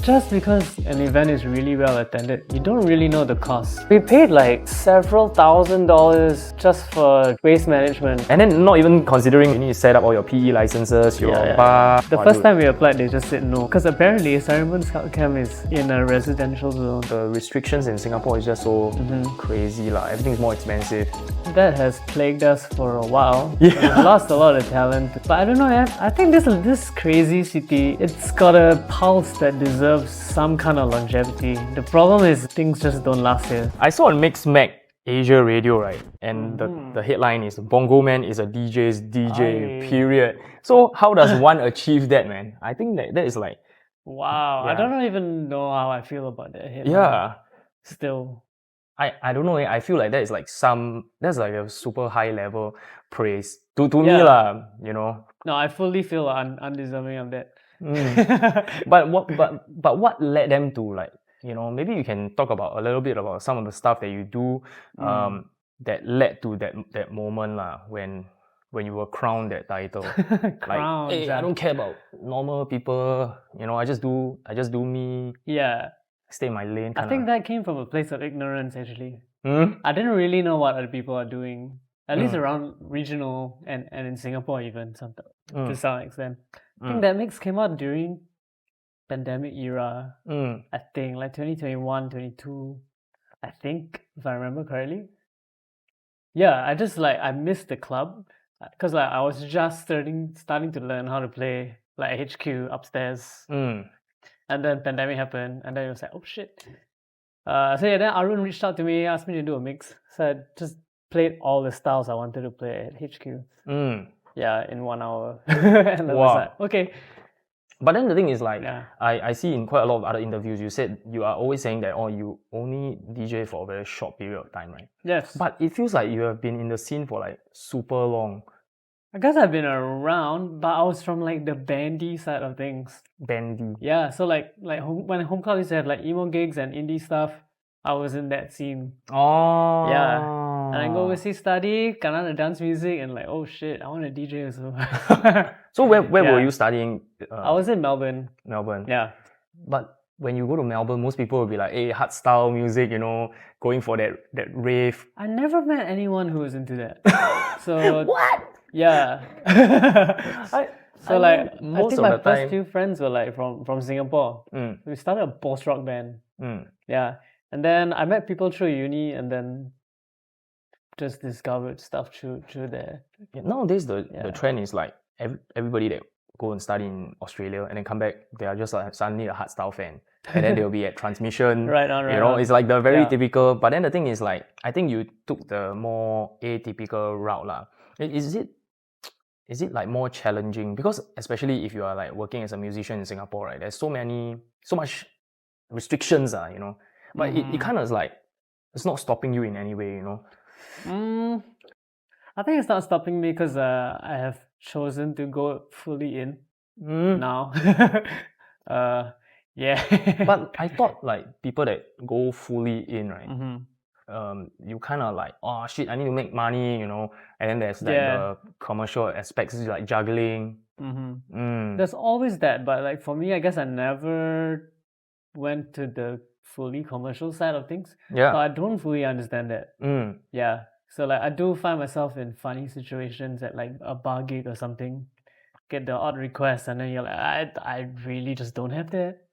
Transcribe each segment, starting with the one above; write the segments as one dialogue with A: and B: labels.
A: just because an event is really well attended, you don't really know the cost. We paid like several $1,000s just for waste management.
B: And then not even considering you need to set up all your PE licenses, your bar.
A: The first time we applied, they just said no. Because apparently Sarimbun Scout Camp is in a residential zone.
B: The restrictions in Singapore is just so crazy lah. Everything's more expensive.
A: That has plagued us for a while.
B: Yeah.
A: We've lost a lot of talent. But I don't know, I think this crazy city, it's got a pulse that deserves some kind of longevity. The problem is things just don't last here.
B: I saw on Mix Mag Asia Radio, right? And the headline is Bongomann is a DJ's DJ, period. So how does one achieve that, man? I think that is like...
A: Wow, I don't even know how I feel about that headline.
B: Yeah.
A: Still.
B: I don't know, I feel like that is like that's like a super high level praise. To me lah, you know.
A: No, I fully feel undeserving of that.
B: But what led them to like, you know, maybe you can talk about a little bit about some of the stuff that you do that led to that moment lah, when you were crowned that title.
A: Crowned.
B: Like, hey, I don't care about normal people, you know, I just do me.
A: Yeah.
B: Stay in my lane.
A: I think that came from a place of ignorance actually.
B: Hmm?
A: I didn't really know what other people are doing. At least around regional and in Singapore even to some extent. I think that mix came out during pandemic era. I think like 2021, 22. I think, if I remember correctly. Yeah, I missed the club because like I was just starting to learn how to play like HQ upstairs. And then pandemic happened, and then it was like, oh shit. Then Arun reached out to me, asked me to do a mix. So I just played all the styles I wanted to play at HQ. Yeah, in 1 hour. And I was like, okay.
B: But then the thing is like, I see in quite a lot of other interviews, you said you are always saying that, you only DJ for a very short period of time, right?
A: Yes.
B: But it feels like you have been in the scene for like super long.
A: I guess I've been around, but I was from like the bandy side of things.
B: Bandy.
A: Yeah, so like when Home Club used to have like emo gigs and indie stuff, I was in that scene.
B: Oh.
A: Yeah. And I go overseas study, kind of dance music, and like, oh shit, I want to DJ also.
B: So where were you studying?
A: I was in Melbourne.
B: Melbourne.
A: Yeah.
B: But when you go to Melbourne, most people will be like, hey, hardstyle music, you know, going for that rave.
A: I never met anyone who was into that. So
B: what?
A: Yeah. I think my first few friends were like from Singapore. We started a post-rock band. Yeah. And then I met people through uni and then just discovered stuff through there.
B: Nowadays, the trend is like everybody that go and study in Australia and then come back, they are just like suddenly a hardstyle fan. And then they'll be at transmission.
A: Right.
B: You know, it's like the very typical. But then the thing is like, I think you took the more atypical route lah. Is it like more challenging? Because especially if you are like working as a musician in Singapore, right? There's so much restrictions, you know. But it kind of is like, it's not stopping you in any way, you know.
A: I think it's not stopping me because I have chosen to go fully in now. Yeah.
B: But I thought like people that go fully in, right? You kind of like, oh shit, I need to make money, you know. And then there's like the commercial aspects, like juggling.
A: There's always that, but like for me, I guess I never went to the fully commercial side of things.
B: Yeah.
A: So I don't fully understand that. Yeah. So like I do find myself in funny situations at like a bar gig or something, get the odd request, and then you're like, I really just don't have that.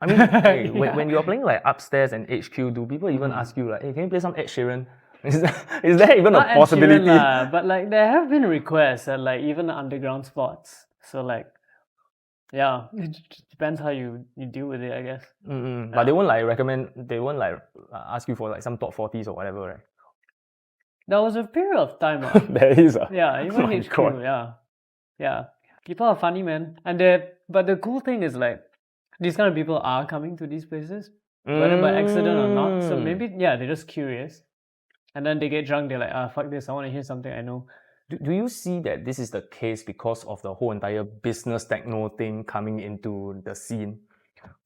B: I mean, hey, when you're playing like upstairs and HQ, do people even ask you like, hey, can you play some Ed Sheeran? Is there even
A: Not
B: a possibility?
A: Ed Sheeran lah, but like there have been requests at like even underground spots. So like, yeah, it depends how you deal with it, I guess.
B: But they won't like ask you for like some top 40s or whatever, right?
A: There was a period of time.
B: There is
A: Yeah, even HQ, yeah. People are funny, man. But the cool thing is like, these kind of people are coming to these places, whether by accident or not. So maybe, they're just curious. And then they get drunk, they're like, fuck this, I want to hear something I know.
B: Do you see that this is the case because of the whole entire business techno thing coming into the scene?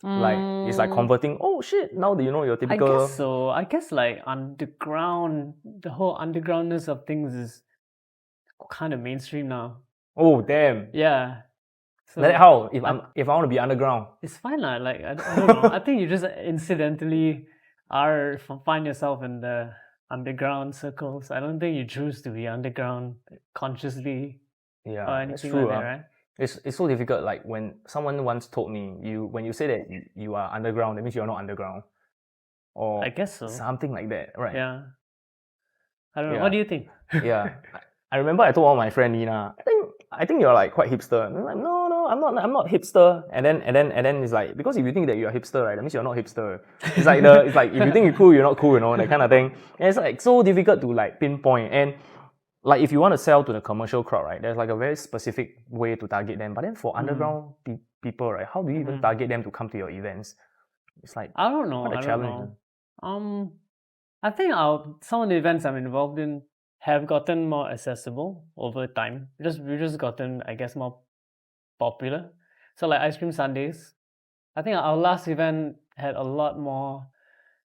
B: Like, it's like converting, oh shit, now you know your typical...
A: I guess so. I guess like underground, the whole undergroundness of things is kind of mainstream now.
B: Oh, damn.
A: Yeah. So
B: like how? If I want to be underground,
A: it's fine lah. Like I don't know. I think you just incidentally find yourself in the underground circles. I don't think you choose to be underground consciously or
B: that's
A: anything
B: true.
A: like that, right?
B: It's so difficult. Like when someone once told me, when you say that you are underground, that means you're not underground, or
A: I guess so.
B: something like that, right?
A: Yeah. I don't know.
B: Yeah.
A: What do you think?
B: Yeah. I remember I told one of my friend Nina, I think you're like quite hipster. And I'm like, no, I'm not hipster. And then it's like, because if you think that you're hipster, right, that means you're not hipster. It's like if you think you're cool, you're not cool, that kind of thing. And it's like so difficult to like pinpoint. And like if you want to sell to the commercial crowd, right, there's like a very specific way to target them. But then for underground people, right, how do you even target them to come to your events? It's like,
A: I don't know.
B: what a challenge.
A: I think some of the events I'm involved in have gotten more accessible over time. We've just gotten, I guess, more popular. So like Ice Cream Sundays, I think our last event had a lot more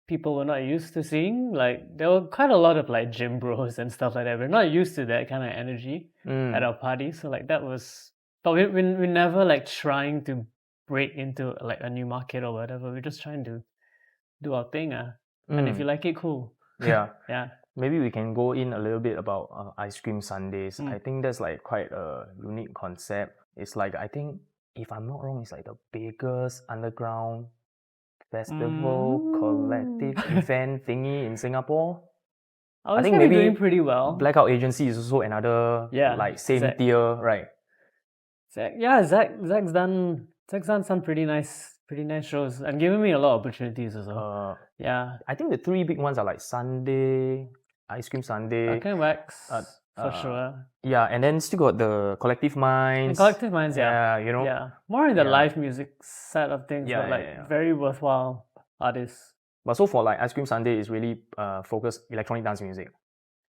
A: people we're not used to seeing. Like there were quite a lot of like gym bros and stuff like that. We're not used to that kind of energy at our party. So like that was, but we never like trying to break into like a new market or whatever. We're just trying to do our thing. And if you like it, cool.
B: Yeah.
A: Yeah.
B: Maybe we can go in a little bit about Ice Cream Sundays. I think that's like quite a unique concept. It's like, I think, if I'm not wrong, it's like the biggest underground festival collective event thingy in Singapore.
A: I think maybe doing pretty well.
B: Blackout Agency is also another like same tier, right?
A: Zach's done some pretty nice shows and given me a lot of opportunities as well.
B: I think the three big ones are like Sunday, Ice Cream Sunday,
A: Arcane Wax, for sure.
B: Yeah, and then still got the Collective Minds.
A: Collective Minds, yeah.
B: Yeah,
A: more in the live music side of things, but like very worthwhile artists.
B: But so for like Ice Cream Sunday is really focused electronic dance music.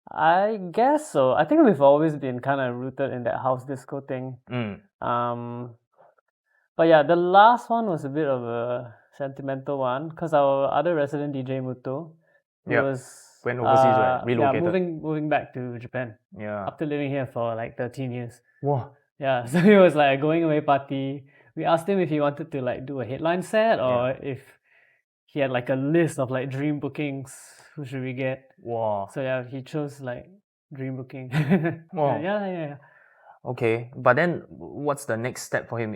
A: I guess so. I think we've always been kind of rooted in that house disco thing. But yeah, the last one was a bit of a sentimental one because our other resident DJ Muto
B: went overseas, right? Relocated.
A: Yeah, moving back to Japan.
B: Yeah.
A: After living here for like 13 years.
B: Wow.
A: Yeah, so it was like a going away party. We asked him if he wanted to like do a headline set or if he had like a list of like dream bookings. Who should we get?
B: Wow.
A: So yeah, he chose like dream booking.
B: Wow.
A: Yeah.
B: Okay, but then what's the next step for him?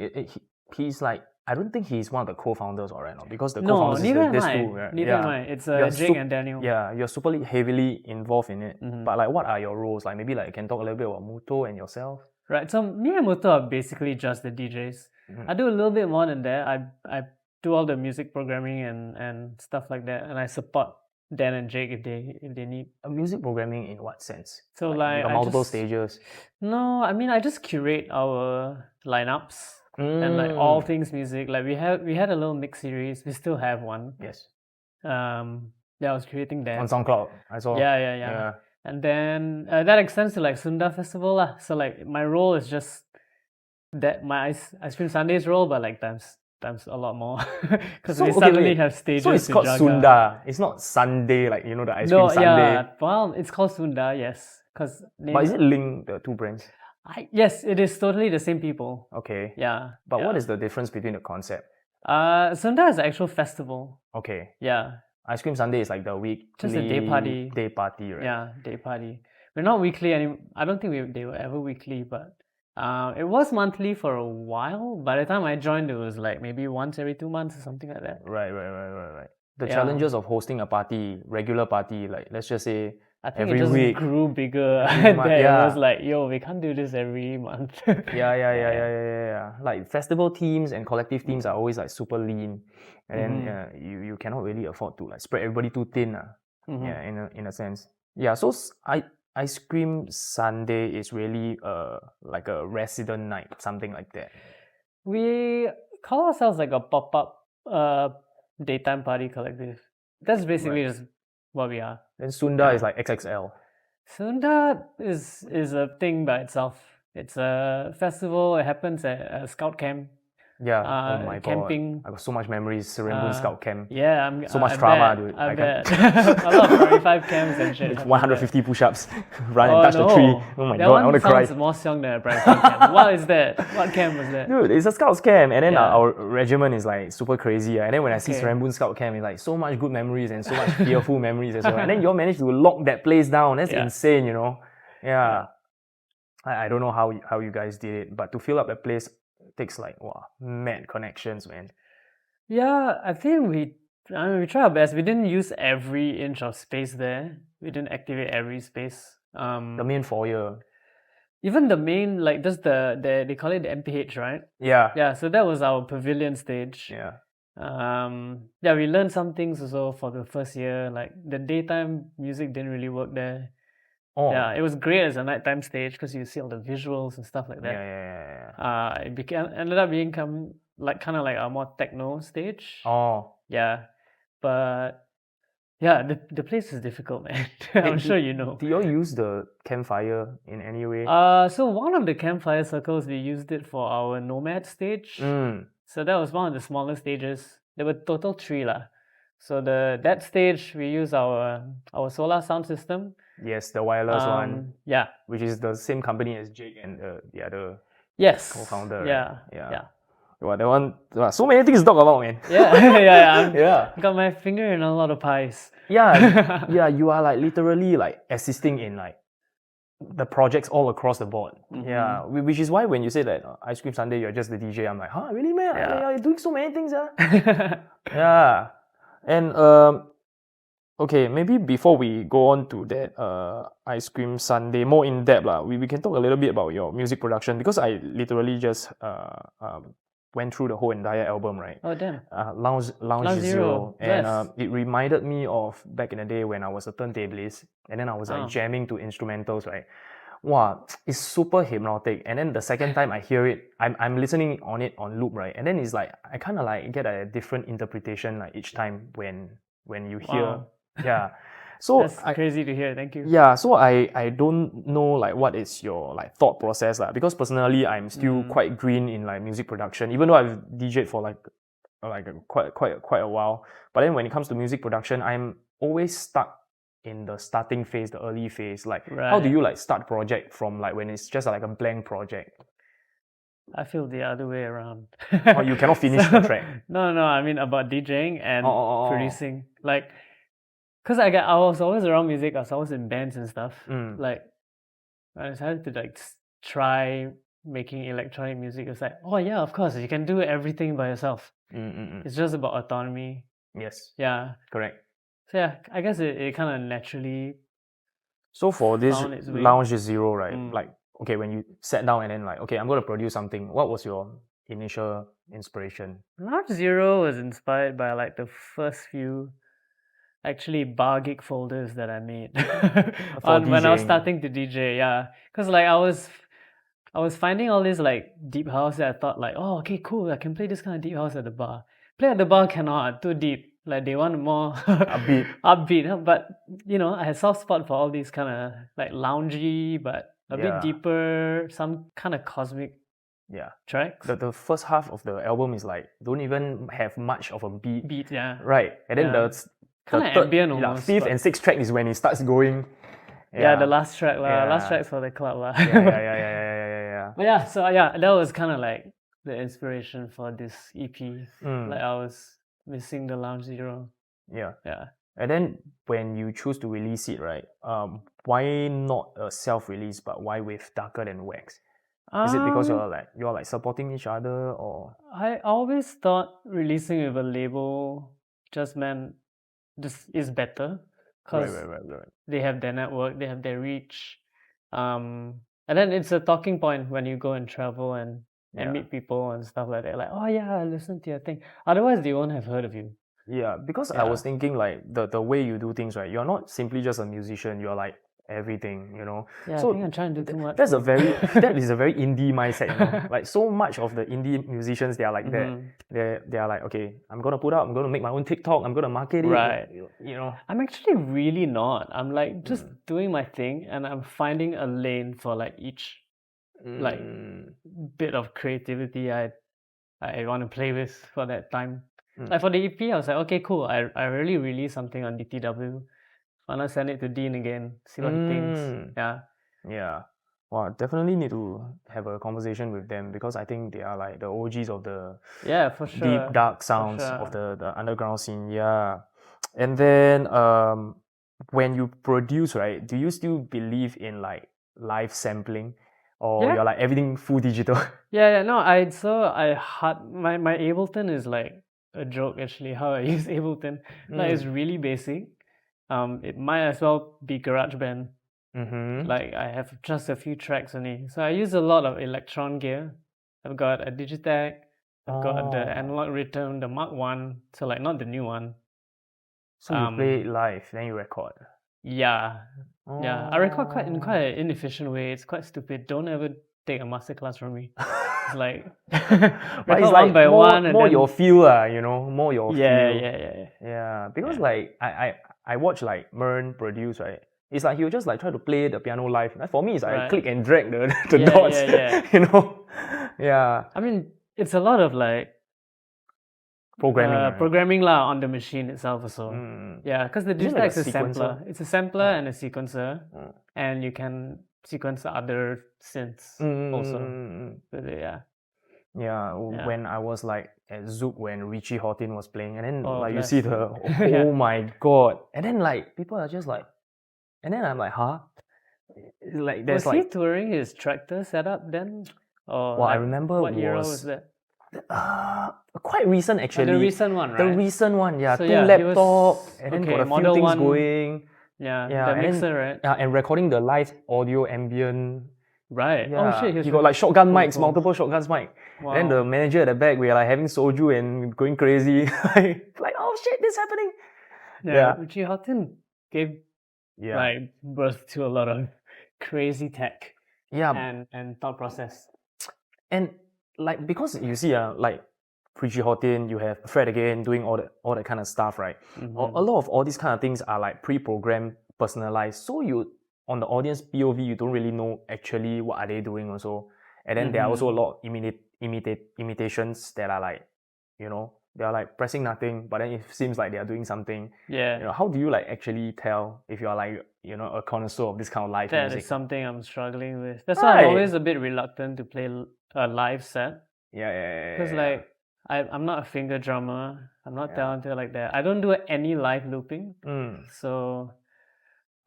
B: He's like, I don't think he's one of the co-founders already, no? Because the co-founders
A: neither
B: is
A: am I.
B: two, right?
A: Neither am I. It's Jing and Daniel.
B: Yeah, you're super heavily involved in it. But like, what are your roles? Like maybe like you can talk a little bit about Muto and yourself.
A: Right. So me and Muto are basically just the DJs. I do a little bit more than that. I do all the music programming and stuff like that, and I support Dan and Jake if they need.
B: Music programming in what sense?
A: So like
B: multiple stages.
A: No, I mean I just curate our lineups. And like all things music, like we had a little mix series. We still have one.
B: Yes.
A: I was creating that
B: on SoundCloud. I saw.
A: Yeah. And then that extends to like Sunda Festival lah. So like my role is just that my Ice Cream Sundays role, but like times a lot more because we suddenly have stages.
B: So it's called Sunda. It's not Sunday, like the Ice Cream Sunday.
A: Yeah. Well, it's called Sunda, yes.
B: But is it linked the two brands?
A: Yes, it is totally the same people.
B: Okay.
A: Yeah.
B: But what is the difference between the concept?
A: Sunda is an actual festival.
B: Okay.
A: Yeah.
B: Ice Cream Sunday is like the weekly...
A: Just a day party.
B: Day party, right?
A: Yeah, day party. We're not weekly anymore. I don't think they were ever weekly, but it was monthly for a while. By the time I joined, it was like maybe once every 2 months or something like that.
B: Right. The challenges of hosting a party, regular party, like let's just say
A: I think
B: every
A: it just
B: week.
A: grew bigger. It was like, yo, we can't do this every month.
B: Yeah. Like festival teams and collective teams are always like super lean, and then you cannot really afford to like spread everybody too thin. Yeah, in a sense. Yeah, so Ice Cream Sunday is really like a resident night, something like that.
A: We call ourselves like a pop-up daytime party collective. That's basically just what we are.
B: Then Sunda is like XXL.
A: Sunda is a thing by itself. It's a festival. It happens at a scout camp.
B: Yeah. Oh my
A: camping.
B: God. I got so much memories. Sarimbun Scout Camp.
A: Yeah,
B: so much
A: I
B: trauma,
A: bet,
B: dude.
A: I bet. A lot of 45 camps and shit.
B: Like 150 push-ups, run and
A: Oh
B: touch the tree.
A: no,
B: Oh my
A: that
B: God, I want
A: one
B: to cry.
A: sounds more strong than a private camp. What is that? What camp was that?
B: Dude, it's a Scouts camp, and then
A: Yeah.
B: our regiment is like super crazy. And then when I see
A: Okay.
B: Sarimbun Scout Camp, it's like so much good memories and so much fearful memories as well. And then you all managed to lock that place down. That's
A: Yeah.
B: insane, you know. Yeah. I don't know how you guys did it, but to fill up that place takes like mad connections, man.
A: Yeah, I think we tried our best. We didn't use every inch of space there. We didn't activate every space.
B: The main foyer.
A: Even the main, like just they call it the MPH, right?
B: Yeah.
A: Yeah, so that was our pavilion stage.
B: Yeah.
A: Yeah, we learned some things also for the first year. Like the daytime music didn't really work there.
B: Oh.
A: Yeah, it was great as a nighttime stage because you see all the visuals and stuff like that.
B: Yeah.
A: It ended up being kind of like a more techno stage.
B: Oh.
A: Yeah, but yeah, the place is difficult, man. I'm sure you know.
B: Do you all use the campfire in any way?
A: So one of the campfire circles, we used it for our nomad stage. So that was one of the smaller stages. There were total 3 lah. So that stage we use our solar sound system.
B: Yes, the wireless one.
A: Yeah.
B: Which is the same company as Jake and the other co-founder.
A: Yeah.
B: Right?
A: Yeah.
B: Well, that one, so many things to talk about, man.
A: Yeah. Got my finger in a lot of pies.
B: Yeah, you are like literally like assisting in like the projects all across the board. Yeah, which is why when you say that Ice Cream Sunday, you're just the DJ, I'm like, huh, really, man? Yeah. You're doing so many things, Yeah. And okay, maybe before we go on to that Ice Cream Sunday more in depth, we can talk a little bit about your music production, because I literally just went through the whole entire album, right?
A: Oh damn.
B: Lounge Zero.
A: Yes.
B: And it reminded me of back in the day when I was a turntablist, and then I was like jamming to instrumentals, right? Wow, it's super hypnotic. And then the second time I hear it, I'm listening on it on loop, right? And then it's like I kind of like get a different interpretation like each time when you hear. Yeah. So
A: that's crazy to hear. Thank you.
B: Yeah, so I don't know like what is your like thought process, because personally I'm still quite green in like music production, even though I've DJed for like quite a while. But then when it comes to music production, I'm always stuck in the starting phase, the early phase. Like how do you like start project from like when it's just like a blank project?
A: I feel the other way around.
B: Oh, you cannot finish the track.
A: No, I mean about DJing and producing. Like, cause I was always around music. I was always in bands and stuff. Like, I decided to like try making electronic music. It's like, oh yeah, of course you can do everything by yourself. It's just about autonomy.
B: Yes.
A: Yeah.
B: Correct.
A: So yeah, I guess it kind of naturally.
B: So for this Lounge Zero, right? Like, okay, when you sat down and then like, okay, I'm going to produce something. What was your initial inspiration?
A: Lounge Zero was inspired by like the first few actually bar gig folders that I made when I was starting to DJ. Yeah, because like I was finding all this like deep house that I thought like, oh okay, cool, I can play this kind of deep house at the bar. Play at the bar cannot, too deep. Like they want more upbeat. But you know, I had soft spot for all these kind of like loungy but a bit deeper, some kind of cosmic tracks.
B: The first half of the album is like don't even have much of a beat. Right. And then the
A: kind of
B: third,
A: ambient almost,
B: fifth and sixth track is when it starts going.
A: Yeah, the last track last track's for the club
B: Yeah.
A: But yeah, so that was kind of like the inspiration for this EP. Like I was missing the Lounge Zero.
B: Yeah. And then when you choose to release it, right? Why not a self-release, but why with Darker Than Wax? Is it because you're like supporting each other, or? I
A: always thought releasing with a label just meant this is better because they have their network, they have their reach, and then it's a talking point when you go and travel and meet people and stuff like that. Like, oh yeah, I listened to your thing. Otherwise, they won't have heard of you.
B: Yeah, because I was thinking like the way you do things, right? You're not simply just a musician. You're like everything, you know.
A: Yeah, so I think I'm trying to do too much.
B: That is a very indie mindset, you know. Like so much of the indie musicians, they are like that. They are like, okay, I'm gonna make my own TikTok. I'm gonna market it.
A: Right.
B: You know.
A: I'm actually really not. I'm like just doing my thing, and I'm finding a lane for like each like bit of creativity I I want to play with for that time. Like for the EP, I was like, okay, cool. I really released something on DTW. Why not send it to Dean again? See what he thinks. Yeah.
B: Yeah. Well, definitely need to have a conversation with them because I think they are like the OGs of the
A: for sure.
B: deep dark sounds of the underground scene. Yeah. And then when you produce, right, do you still believe in like live sampling? Or you're like everything full digital?
A: No, my Ableton is like a joke actually, how I use Ableton. Like it's really basic. It might as well be GarageBand. Like I have just a few tracks only. So I use a lot of Electron gear. I've got a Digitech, I've got the Analogue Rhythm, the Mark 1, so like not the new one.
B: So you play it live, then you record?
A: Yeah. Yeah. I record in quite an inefficient way. It's quite stupid. Don't ever take a masterclass from me. It's like
B: but it's like one by one and more then... your feel, you know, more your feel. Yeah. Because like I watch like Mern produce, right? It's like he'll just like try to play the piano live. For me, it's like I click and drag the dots. You know? Yeah.
A: I mean, it's a lot of like programming on the machine itself also. Yeah, because the Digitech is a sampler. It's a sampler and a sequencer, and you can sequence other synths also.
B: When I was like at Zouk when Richie Hawtin was playing, and then you see the oh my god, and then like people are just like, and then I'm like, huh? Like there's
A: was he touring his tractor setup then? Or
B: I remember
A: what era was that?
B: Quite recent actually.
A: The recent one, right?
B: The recent one, yeah. So, 2 laptop, and then got a few things going.
A: Yeah, the mixer, right?
B: Yeah, and recording the live audio ambient.
A: Right.
B: Yeah. Oh shit, he got like shotgun mics, multiple shotguns mic. Wow. And then the manager at the back, we are like having soju and going crazy. like, oh shit, this is happening.
A: Yeah. Richie Hawtin gave like birth to a lot of crazy tech.
B: Yeah.
A: And thought process.
B: And like because you see like Richie Hawtin, you have Fred again doing all that kind of stuff, right? A lot of all these kind of things are like pre-programmed, personalized. So you on the audience POV, you don't really know actually what are they doing also. And then there are also a lot of imitations that are like, you know, they are like pressing nothing, but then it seems like they are doing something.
A: Yeah.
B: You know, how do you like actually tell if you are like, you know, a connoisseur of this kind of live music?
A: That is something I'm struggling with. That's why I'm always a bit reluctant to play a live set.
B: Yeah.
A: Because like I'm not a finger drummer. I'm not talented like that. I don't do any live looping. So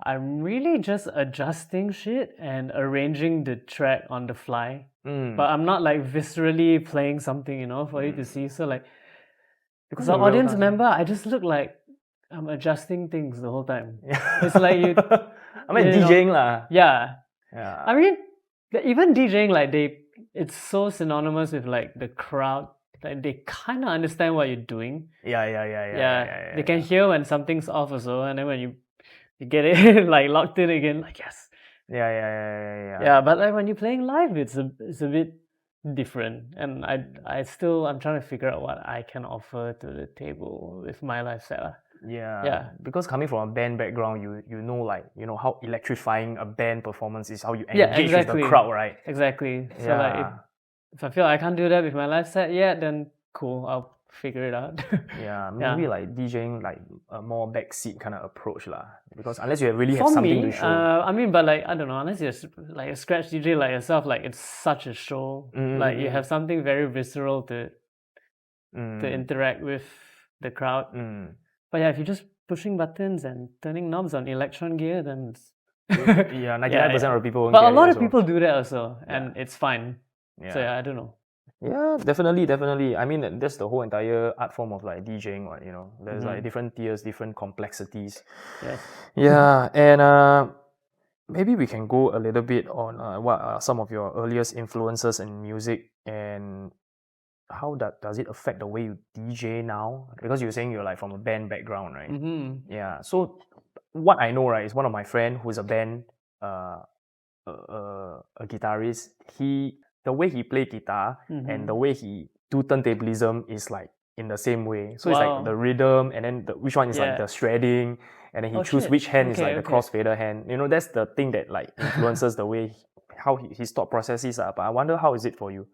A: I'm really just adjusting shit and arranging the track on the fly. But I'm not like viscerally playing something, you know, for you to see. So like, because the audience member, I just look like I'm adjusting things the whole time. It's like you.
B: I mean, DJing lah.
A: Yeah. I mean, even DJing, like it's so synonymous with like the crowd. Like they kind of understand what you're doing.
B: Yeah.
A: They can hear when something's off also, and then when you get it like locked in again, like yes. Yeah, but like when you're playing live, it's a bit different, and I'm trying to figure out what I can offer to the table with my live set.
B: Yeah. Because coming from a band background, you know like you know how electrifying a band performance is, how you engage with the crowd, right?
A: Exactly. So like if I feel I can't do that with my live set yet, then cool, I'll figure it out.
B: Maybe like DJing like a more backseat kind of approach lah. Because unless you really have something to show.
A: I mean, but like I don't know, unless you're like a scratch DJ like yourself, like it's such a show. Like you have something very visceral to interact with the crowd. But yeah, if you're just pushing buttons and turning knobs on Electron gear, then it's
B: 99% of people won't
A: but
B: get
A: a lot
B: it
A: of
B: also.
A: people do that also, and it's fine. So I don't know.
B: Yeah, definitely. I mean, that's the whole entire art form of like DJing, right? You know, there's like different tiers, different complexities.
A: Yes.
B: Yeah, and maybe we can go a little bit on what are some of your earliest influences in music and how does it affect the way you DJ now? Because you're saying you're like from a band background, right? Yeah. So what I know, right, is one of my friend who's a band, a guitarist. The way he play guitar and the way he do turntablism is like in the same way. So it's like the rhythm, and then which one is like the shredding, and then he choose which hand is like the crossfader hand. You know, that's the thing that like influences the way how his thought processes are. But I wonder how is it for you?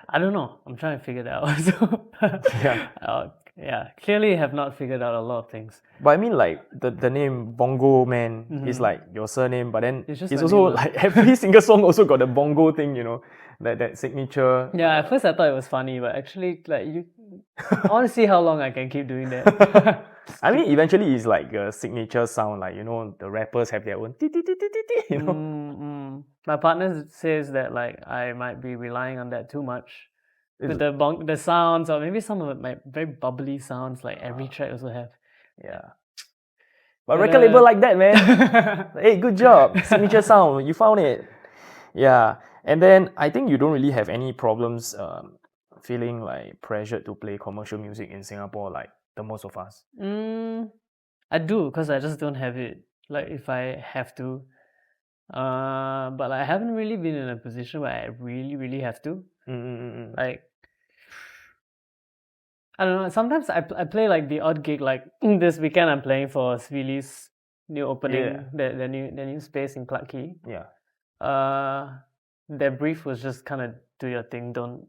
A: I don't know. I'm trying to figure that out. So, yeah, clearly have not figured out a lot of things.
B: But I mean, like the name Bongomann is like your surname, but then
A: It's just
B: it's
A: my
B: also
A: name,
B: like every single song also got the bongo thing, you know, that signature.
A: Yeah, at first I thought it was funny, but actually, like I want to see how long I can keep doing that.
B: I mean, eventually it's like a signature sound, like, you know, the rappers have their own, you know.
A: My partner says that like I might be relying on that too much. With the sounds, or maybe some of my very bubbly sounds, like every track also have.
B: Yeah. But record label like that, man. Hey, good job. Signature sound, you found it. Yeah. And then I think you don't really have any problems feeling like pressured to play commercial music in Singapore like the most of us.
A: I do, because I just don't have it. Like if I have to. But I haven't really been in a position where I really, really have to. Like, I don't know. Sometimes I play like the odd gig. Like this weekend, I'm playing for Swili's new opening, the new space in Clarke Quay.
B: Yeah.
A: Their brief was just kind of do your thing. Don't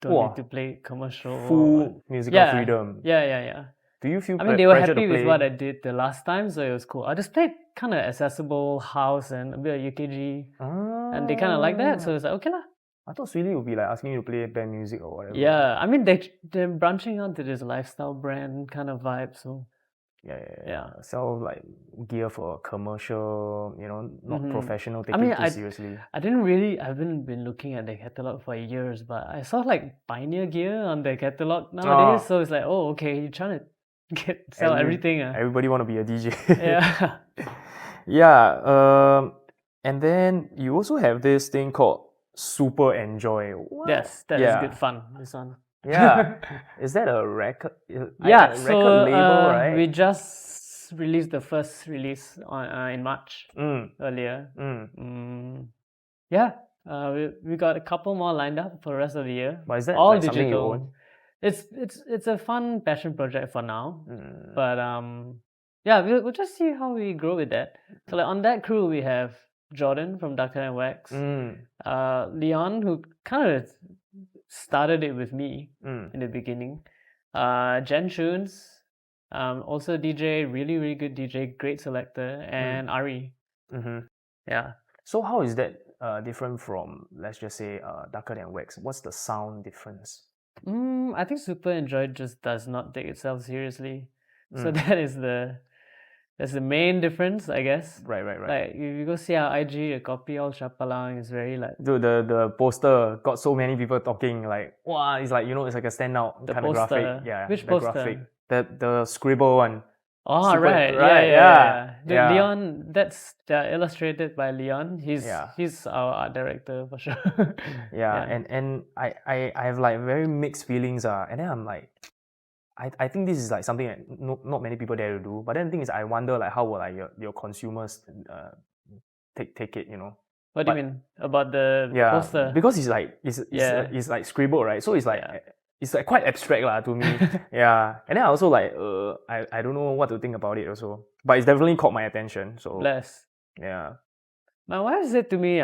A: need to play commercial.
B: Full musical freedom.
A: Yeah.
B: Do you feel?
A: I mean, they were happy with what I did the last time, so it was cool. I just played kind of accessible house and a bit of UKG, and they kind of like that. So it's like, okay lah.
B: I thought Swili would be like asking you to play band music or whatever.
A: Yeah, I mean they're branching out to this lifestyle brand kind of vibe. So
B: yeah. Sell like gear for commercial, you know, not professional. Taking too seriously.
A: I haven't been looking at their catalog for years, but I saw like Pioneer gear on their catalog nowadays. So it's like, oh, okay, you're trying to sell everything.
B: Everybody want to be a DJ.
A: Yeah.
B: Yeah. And then you also have this thing called Super Enjoy. What?
A: Yes, that is good fun. This one.
B: Yeah. Is that a record?
A: Yeah,
B: record label, right?
A: We just released the first release on in March earlier. Yeah. We got a couple more lined up for the rest of the year.
B: But is that
A: all
B: like
A: digital?
B: Something you own?
A: It's a fun passion project for now. But yeah, we'll just see how we grow with that. So like on that crew we have Jordan from Ducker and Wax, Leon, who kind of started it with me in the beginning, Jen Shoons, also DJ, really good DJ, great selector, and Ari. Yeah.
B: So how is that different from, let's just say, Darker Than Wax? What's the sound difference?
A: I think Super Enjoy just does not take itself seriously. So that's the main difference, I guess.
B: Right.
A: Like if you go see our IG, a copy all Chapalang is very like.
B: Dude, the poster got so many people talking like, wow, it's like, you know, it's like a standout kind of graphic. Yeah.
A: Which poster?
B: Graphic. The scribble one.
A: Oh, right. Yeah. Leon, that's illustrated by Leon. He's our art director for sure.
B: And I have like very mixed feelings. And then I'm like, I think this is like something that not many people dare to do. But then the thing is, I wonder like how will like your consumers take it, you know?
A: What do you mean about the poster?
B: Because it's like scribbled, right? So it's like it's like quite abstract lah to me. Yeah, and then I also like I don't know what to think about it also. But it's definitely caught my attention. So
A: Bless.
B: Yeah.
A: My wife said to me,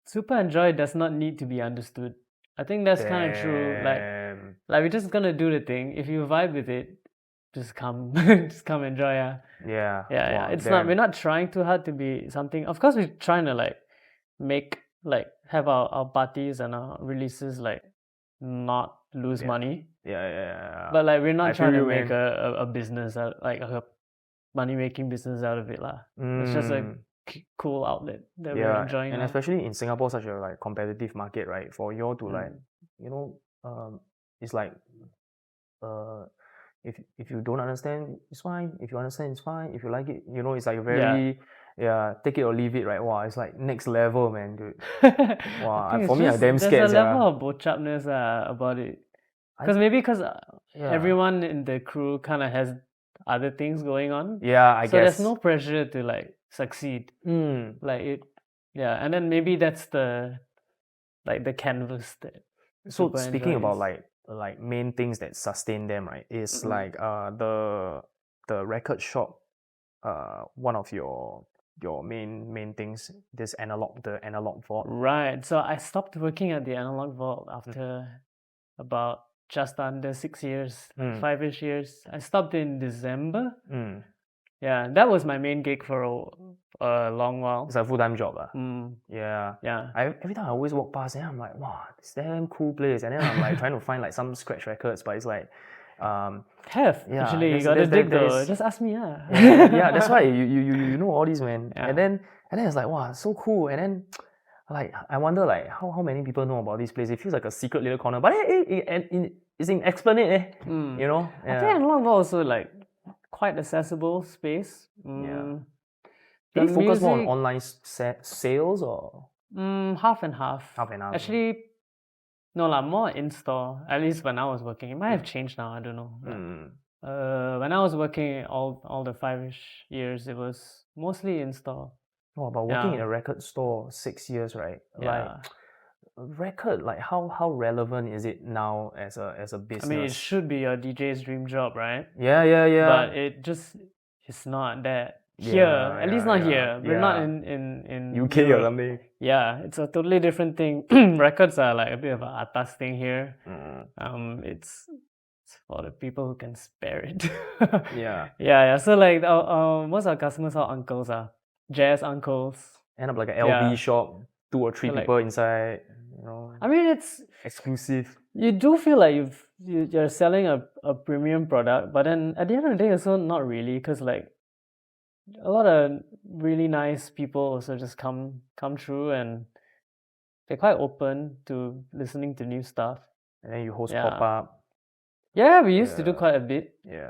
A: Super Enjoy does not need to be understood. I think that's kind of true. Like we're just gonna do the thing. If you vibe with it, just come, enjoy.
B: Yeah.
A: Wow, it's not. We're not trying too hard to be something. Of course, we're trying to like make have our parties and our releases like not lose money.
B: Yeah.
A: But like we're not trying to make a business out, like a money making business out of it lah. It's just a cool outlet that we're enjoying.
B: And especially in Singapore, such a like competitive market, right? For you all to like, you know, it's like, if you don't understand, it's fine. If you understand, it's fine. If you like it, you know, it's like very take it or leave it, right? Wow, it's like next level, man, dude. Wow, for me, I'm damn scared.
A: There's a level of bochapness about it. Because everyone in the crew kind of has other things going on.
B: Yeah, I guess.
A: So there's no pressure to like succeed. Like it, and then maybe that's the canvas that.
B: So speaking about like main things that sustain them, right? Is like the record shop. One of your your main things? The analog vault.
A: Right. So I stopped working at the Analogue vault after about just under 6 years, 5-ish years. I stopped in December. Yeah, that was my main gig for a long while.
B: It's a full-time job.
A: Yeah.
B: Every time I always walk past and I'm like, wow, it's damn cool place. And then I'm like trying to find like some scratch records, but it's like
A: actually you gotta dig though. Just ask me,
B: yeah, that's why you know all these, man. And then it's like, wow, so cool. And then like I wonder like how many people know about this place. It feels like a secret little corner, but it's in Esplanade, you know.
A: I think Analogue Vault also like quite accessible space.
B: Do you focus more on online sales or?
A: Half and half.
B: Half and half.
A: Actually, no lah, more in-store. At least when I was working. It might have changed now, I don't know. When I was working all the 5-ish years, it was mostly in-store.
B: Oh, but working in a record store 6 years, right? Like record, like how relevant is it now as a business?
A: I mean, it should be your DJ's dream job, right?
B: Yeah.
A: But it's not that here. At least not here. We're not in
B: UK or something.
A: Yeah, it's a totally different thing. Records are like a bit of an atas thing here. It's for the people who can spare it. Yeah. So like most of our customers are uncles, jazz uncles.
B: End up like an LV shop, 2 or 3 people inside. You know,
A: I mean, it's
B: exclusive.
A: You do feel like you're selling a premium product, but then at the end of the day, also not really, because like a lot of really nice people also just come through, and they're quite open to listening to new stuff.
B: And then you host pop-up.
A: Yeah, we used to do quite a bit.
B: Yeah.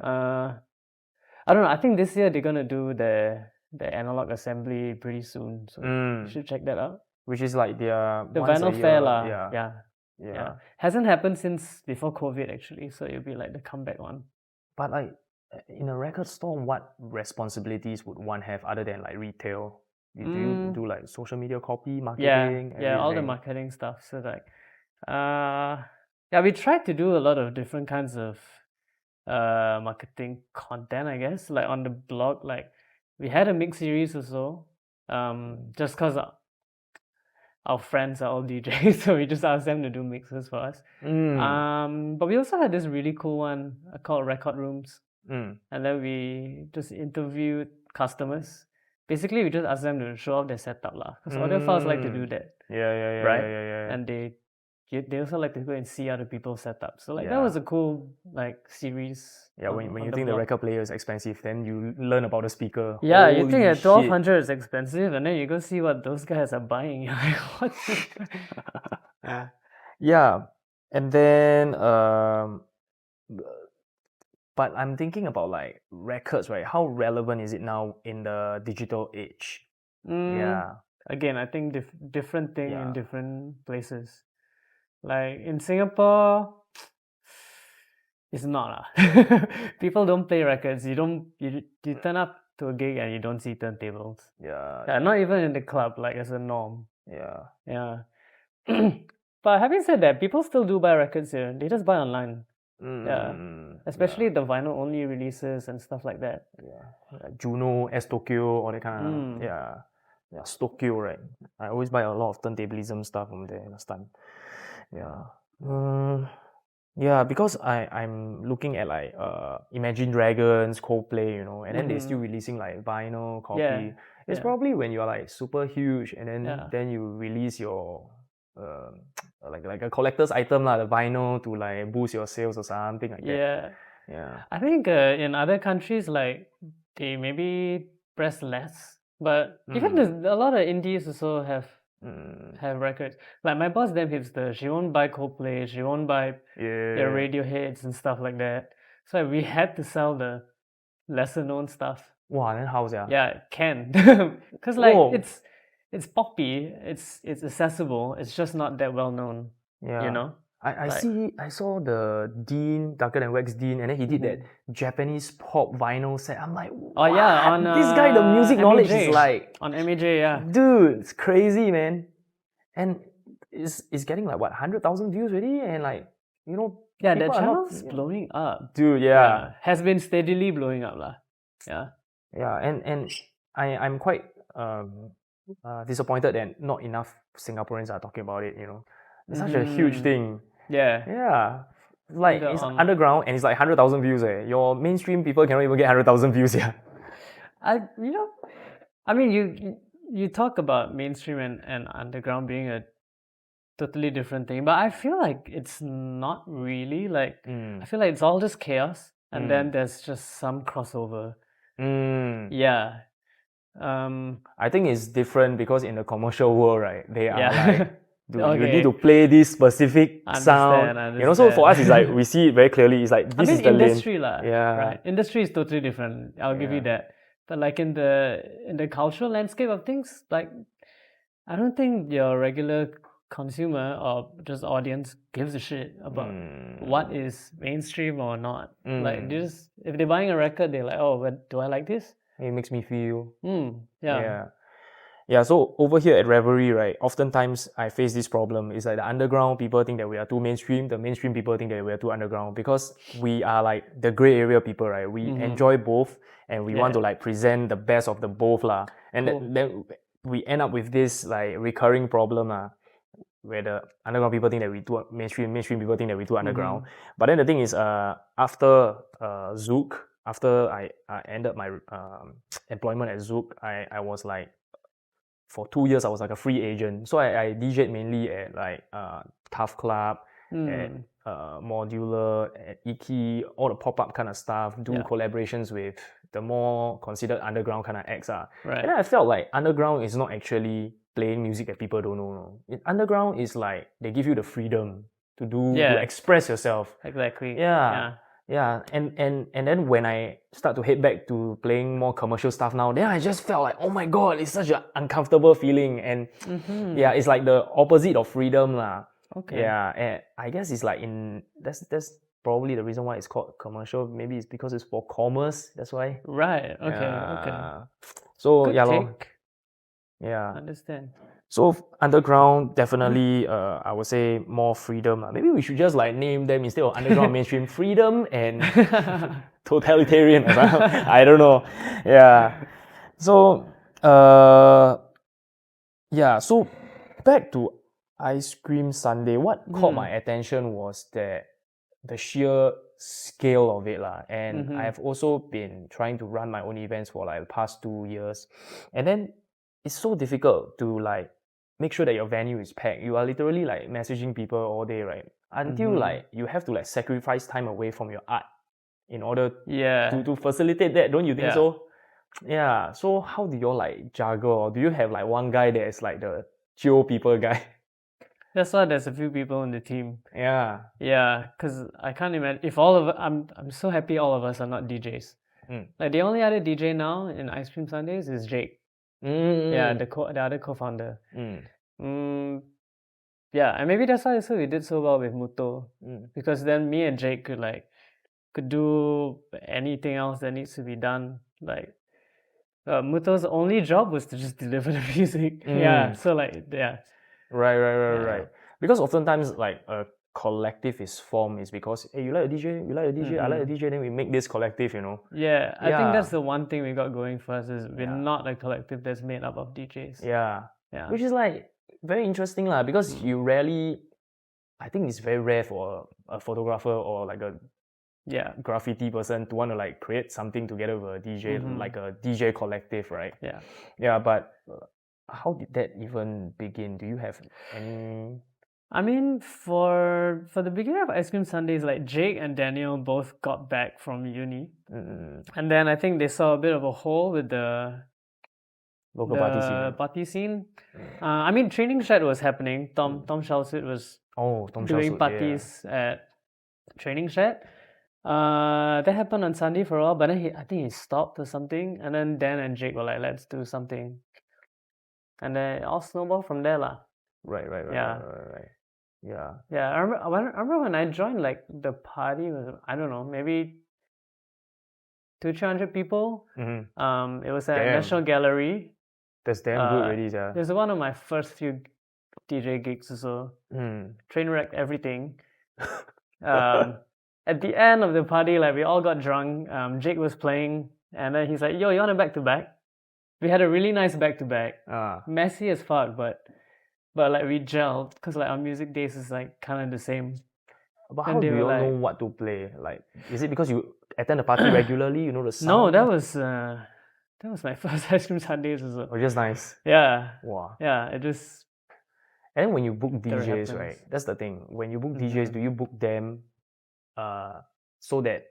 A: I don't know. I think this year they're gonna do the Analogue assembly pretty soon, so you should check that out.
B: Which is like the
A: vinyl fair lah.
B: Yeah.
A: Hasn't happened since before COVID actually, so it'll be like the comeback one.
B: But like in a record store, what responsibilities would one have other than like retail? Do you do like social media copy, marketing?
A: Yeah, all the marketing stuff. So like we tried to do a lot of different kinds of marketing content, I guess. Like on the blog, like we had a mix series or so. Just because our friends are all DJs, so we just asked them to do mixes for us. But we also had this really cool one called Record Rooms. And then we just interviewed customers. Basically, we just asked them to show off their setup lah. Because audiophiles like to do that.
B: Yeah.
A: And they also like to go and see other people's setups. So like that was a cool like series.
B: Yeah, when you think the record player is expensive, then you learn about the speaker.
A: Yeah, you think at 1,200 is expensive, and then you go see what those guys are buying. You're like, what?
B: Yeah, and then but I'm thinking about like records, right? How relevant is it now in the digital age?
A: Again, I think different thing in different places. Like in Singapore, it's not. People don't play records. You turn up to a gig and you don't see turntables. Yeah, not even in the club, like as a norm. Yeah. But having said that, people still do buy records here. They just buy online. Especially the vinyl only releases and stuff like that.
B: Like Juno, S Tokyo, all that kind of Tokyo, right? I always buy a lot of turntablism stuff from there last time. Because I'm looking at like Imagine Dragons, Coldplay, you know, and then they're still releasing like vinyl copy. It's probably when you're like super huge, and then you release your like a collector's item lah, the vinyl, to like boost your sales or something like that.
A: I think in other countries, like they maybe press less, but even a lot of indies also have records. Like my boss, damn hipster. She won't buy Coldplay. She won't buy their Radioheads and stuff like that. So we had to sell the lesser known stuff.
B: Wow, then how's that?
A: Yeah, it can. Because like it's poppy. It's accessible. It's just not that well known. You know.
B: I saw the Dean, Darker Than Wax Dean, and then he did that Japanese pop vinyl set. I'm like, what?
A: On
B: this guy, the music knowledge is like
A: on MAJ,
B: dude, it's crazy, man. And it's getting like what, 100,000 views already, and like, you know,
A: that channel's blowing up,
B: dude.
A: Has been steadily blowing up lah.
B: And I'm quite disappointed that not enough Singaporeans are talking about it. It's such a huge thing.
A: Yeah.
B: Like it's underground and it's like 100,000 views. Your mainstream people cannot even get 100,000 views.
A: I mean, you talk about mainstream and underground being a totally different thing, but I feel like it's not really. Like, I feel like it's all just chaos, and then there's just some crossover. Yeah.
B: I think it's different because in the commercial world, right, they are like, dude,
A: Okay.
B: you need to play this specific sound. So for us, it's like we see it very clearly. It's like this is the
A: industry
B: lane.
A: Right. Industry is totally different. I'll give you that. But like in the cultural landscape of things, like I don't think your regular consumer or just audience gives a shit about what is mainstream or not. Like just if they're buying a record, they're like, oh, do I like this?
B: It makes me feel.
A: Yeah.
B: So over here at Revelry, right, oftentimes I face this problem. It's like the underground people think that we are too mainstream. The mainstream people think that we are too underground because we are like the gray area people, right? We enjoy both and we want to like present the best of the both lah. And then we end up with this like recurring problem where the underground people think that we too mainstream people think that we too underground. But then the thing is, after Zouk, after I ended my employment at Zouk, I was like, for 2 years I was like a free agent. So I DJed mainly at like Tough Club, at Modular, at Iki, all the pop-up kind of stuff, do collaborations with the more considered underground kind of acts.
A: Right.
B: And then I felt like underground is not actually playing music that people don't know. Underground is like they give you the freedom to express yourself.
A: Exactly.
B: Yeah, and then when I start to head back to playing more commercial stuff now, then I just felt like, oh my god, it's such an uncomfortable feeling, and it's like the opposite of freedom lah.
A: Okay.
B: Yeah, and I guess it's like that's probably the reason why it's called commercial. Maybe it's because it's for commerce. That's why.
A: Right. Okay.
B: So
A: good take.
B: Yeah.
A: Understand.
B: So underground, definitely, I would say more freedom. Maybe we should just like name them instead of underground mainstream, freedom and totalitarian. I don't know. Yeah. So, so back to Ice Cream Sunday. What caught my attention was that the sheer scale of it lah. And I've also been trying to run my own events for like the past 2 years. And then it's so difficult to like make sure that your venue is packed. You are literally like messaging people all day, right? Until like you have to like sacrifice time away from your art in order to facilitate that. Don't you think so? Yeah. So how do you all like juggle? Or do you have like one guy that is like the chill people guy?
A: That's why there's a few people on the team.
B: Yeah.
A: Yeah, because I can't imagine if all of I'm so happy all of us are not DJs. Like the only other DJ now in Ice Cream Sundays is Jake. Yeah, the other co-founder. Yeah, and maybe that's why we did so well with Muto, because then me and Jake could do anything else that needs to be done. Like Muto's only job was to just deliver the music. Yeah, so like
B: Right. Because oftentimes like a collective is formed is because hey, you like a DJ, I like a DJ, then we make this collective,
A: Yeah, I think that's the one thing we got going for us is we're not a collective that's made up of DJs.
B: Yeah. Which is like very interesting lah, because you rarely, I think it's very rare for a photographer or like a graffiti person to want to like create something together with a DJ, like a DJ collective, right? Yeah, but how did that even begin? Do you have any?
A: I mean, for the beginning of Ice Cream Sundays, like Jake and Daniel both got back from uni, and then I think they saw a bit of a hole with the
B: local
A: party scene. I mean, Training Shed was happening. Tom Shalsut was doing parties at Training Shed. That happened on Sunday for a while, but then I think he stopped or something, and then Dan and Jake were like, let's do something. And then it all snowballed from there lah.
B: Right. Yeah.
A: I remember when I joined, like the party was, I don't know, maybe 200-300 people. It was at National Gallery.
B: That's damn good already, yeah.
A: It was one of my first few DJ gigs also. Train wrecked everything. At the end of the party, like we all got drunk. Jake was playing, and then he's like, "Yo, you want a back to back?" we had a really nice back-to-back.
B: Ah.
A: Messy as fuck, but like we gelled because like our music days is like kind of the same.
B: But
A: And
B: how
A: they
B: do you
A: were
B: all know
A: like-
B: what to play? Like, is it because you attend the party regularly? You know the sound?
A: No, that was my first Ice Cream Sundays as well.
B: Oh, just nice.
A: Yeah,
B: Wow.
A: yeah. It just
B: And then when you book
A: That
B: DJs,
A: happens.
B: right? That's the thing. When you book DJs, do you book them so that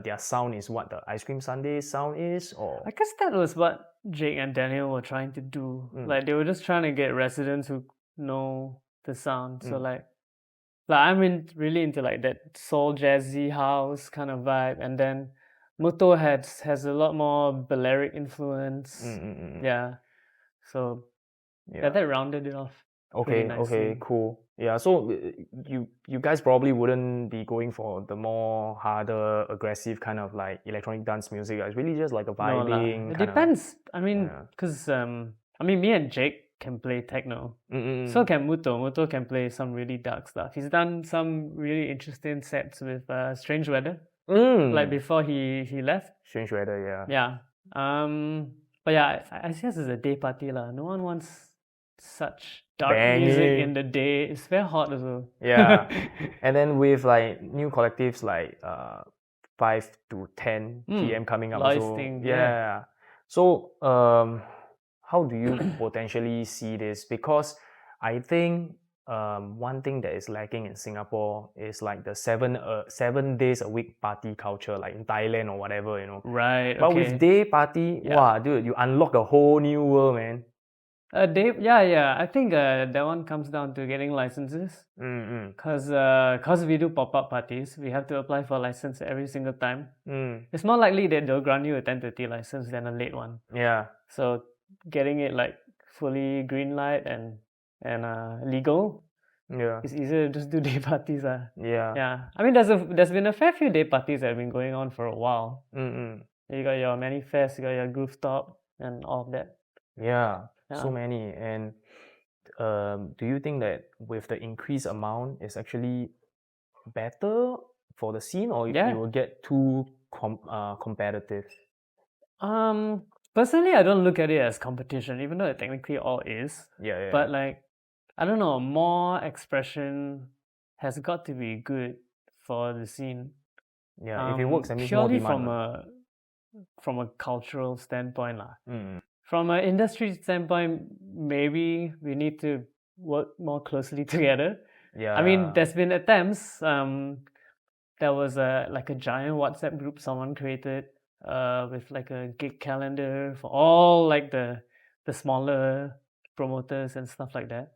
B: their sound is what the Ice Cream Sunday sound is? Or
A: I guess that was what Jake and Daniel were trying to do. Like they were just trying to get residents who know the sound. So like I'm really into like that soul jazzy house kind of vibe, and then Muto has a lot more Balearic influence. Yeah. So yeah, that rounded it off.
B: Okay,
A: nicely.
B: cool. Yeah, so you guys probably wouldn't be going for the more harder, aggressive kind of like electronic dance music. It's really just like a
A: No lah.
B: vibing.
A: It
B: kinda-
A: depends. I mean,
B: Yeah.
A: because me and Jake can play techno. So can Muto. Muto can play some really dark stuff. He's done some really interesting sets with Strange Weather. Like before he left.
B: Strange Weather, yeah.
A: Yeah. But yeah, I guess it's a day party lah. No one wants such dark music
B: Banging.
A: in the day. It's very hot as well.
B: Yeah. And then with like new collectives like 5 to 10 p.m. coming up
A: Lois
B: also.
A: thing,
B: Yeah. So how do you potentially see this? Because I think one thing that is lacking in Singapore is like the 7 days a week party culture, like in Thailand or whatever, you know.
A: Right.
B: But
A: okay.
B: with day party, wow, dude, you unlock a whole new world, man.
A: Yeah. I think that one comes down to getting licenses. Cause we do pop-up parties, we have to apply for a license every single time. It's more likely that they'll grant you a 10:30 license than a late one.
B: Yeah.
A: So getting it like fully green light and legal,
B: Yeah.
A: it's easier to just do day parties.
B: Yeah.
A: Yeah. I mean, there's been a fair few day parties that have been going on for a while. You got your Manifest, you got your Rooftop, and all of that.
B: Yeah.
A: Yeah.
B: So many. And do you think that with the increased amount is actually better for the scene, or
A: Yeah.
B: you will get too competitive?
A: Personally, I don't look at it as competition, even though it technically all is.
B: Yeah.
A: But like, I don't know, more expression has got to be good for the scene.
B: Yeah, if it works, that means more
A: purely
B: demand.
A: from a cultural standpoint lah.
B: Mm.
A: From an industry standpoint, maybe we need to work more closely together.
B: Yeah.
A: I mean, there's been attempts. There was a giant WhatsApp group someone created with like a gig calendar for all like the smaller promoters and stuff like that.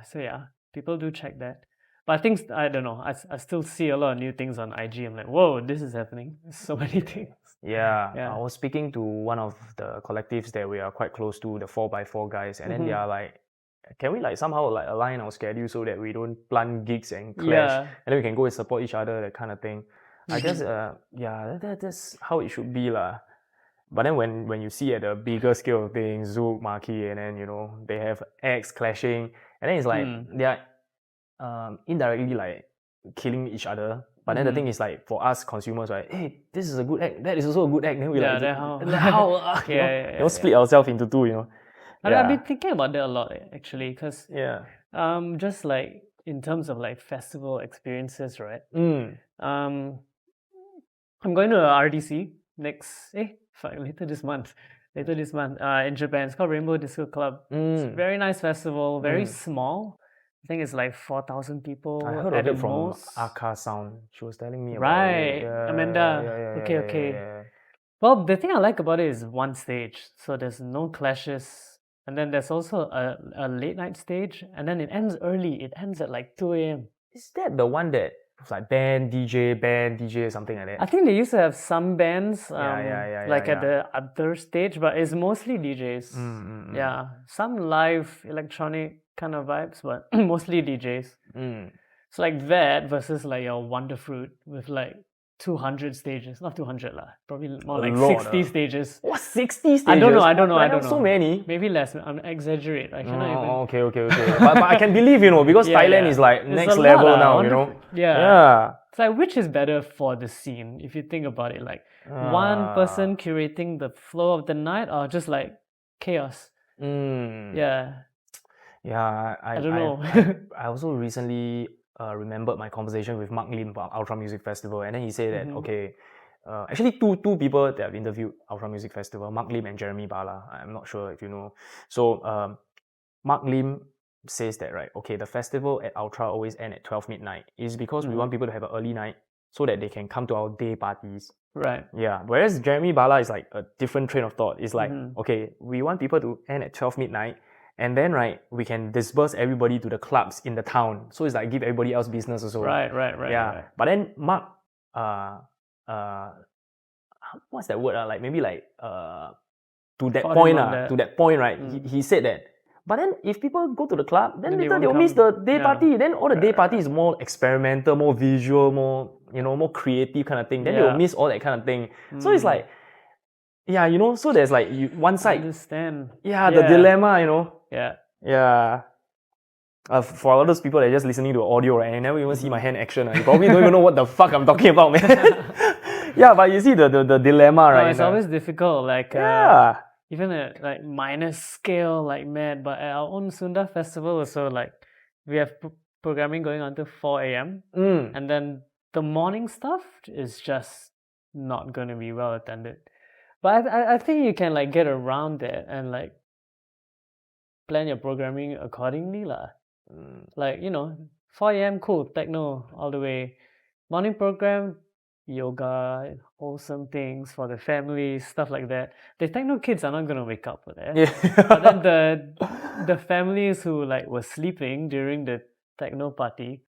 A: So yeah, people do check that. But I think, I don't know, I still see a lot of new things on IG. I'm like, whoa, this is happening. So many things.
B: Yeah.
A: Yeah.
B: I was speaking to one of the collectives that we are quite close to, the 4x4 guys, and then they are like, can we like somehow like align our schedule so that we don't plant gigs and clash,
A: Yeah.
B: and then we can go and support each other, that kind of thing. I guess that's how it should be lah. But then when you see at the bigger scale of things, Zouk, Marquee, and then you know they have acts clashing, and then it's like they are indirectly like killing each other. But then the thing is like for us consumers, right? Hey, this is a good act. That is also a good act. Then we
A: Yeah,
B: like,
A: then how?
B: how?
A: Yeah,
B: you know, split ourselves into two. You know.
A: I've been thinking about that a lot actually, because
B: Yeah.
A: just like in terms of like festival experiences, right? I'm going to a RDC later this month in Japan. It's called Rainbow Disco Club. It's a very nice festival, very small. I think it's like 4,000 people.
B: I heard
A: at
B: of
A: the
B: it from
A: most.
B: Aka Sound. She was telling me about
A: Right,
B: it. Yeah,
A: Amanda.
B: Yeah.
A: Okay. Well, the thing I like about it is one stage, so there's no clashes. And then there's also a late night stage, and then it ends early. It ends at like 2 a.m.
B: Is that the one that was like band DJ, something like that?
A: I think they used to have some bands
B: Yeah.
A: at the other stage, but it's mostly DJs. Yeah, some live electronic kind of vibes, but mostly DJs. It's like that versus like your Wonderfruit with like 200 stages. Not 200 lah, probably more like 60 stages.
B: What, 60 stages?
A: I don't know.
B: Why have so many?
A: Maybe less. I'm exaggerate. I cannot even.
B: Okay. but I can believe, because Thailand is like
A: It's
B: next
A: a lot
B: level
A: lah.
B: now, you know.
A: Yeah. It's like, which is better for the scene, if you think about it? Like, one person curating the flow of the night, or just like chaos? Yeah.
B: Yeah,
A: I don't know.
B: I also recently remembered my conversation with Mark Lim about Ultra Music Festival, and then he said that okay, actually two people that I've interviewed Ultra Music Festival, Mark Lim and Jeremy Bala. I'm not sure if you know. So Mark Lim says that, right, okay, the festival at Ultra always end at 12 midnight. It's because we want people to have an early night so that they can come to our day parties.
A: Right.
B: Yeah. Whereas Jeremy Bala is like a different train of thought. It's like, okay, we want people to end at 12 midnight, and then, right, we can disperse everybody to the clubs in the town. So it's like give everybody else business also.
A: Right.
B: Yeah.
A: Right.
B: But then Mark, what's that word? Like maybe like to that point, right? He said that. But then if people go to the club, then later they'll miss the day party. Then all the day party is more experimental, more visual, more creative kind of thing. Then they'll miss all that kind of thing. So it's like, yeah, so there's like one side.
A: I understand.
B: Yeah, the dilemma,
A: Yeah.
B: Yeah. For all those people that are just listening to audio, right, and you never even see my hand action, you probably don't even know what the fuck I'm talking about, man. Yeah, but you see the dilemma, right?
A: It's always difficult. Like, even at like minor scale, like mad. But at our own Sunda festival also, like, we have programming going on till 4 a.m. And then the morning stuff is just not going to be well attended. But I think you can like get around that and like plan your programming accordingly lah. Like, 4 a.m. cool, techno all the way. Morning program, yoga, wholesome things for the family, stuff like that. The techno kids are not gonna wake up for that. Yeah. But then the families who like were sleeping during the techno party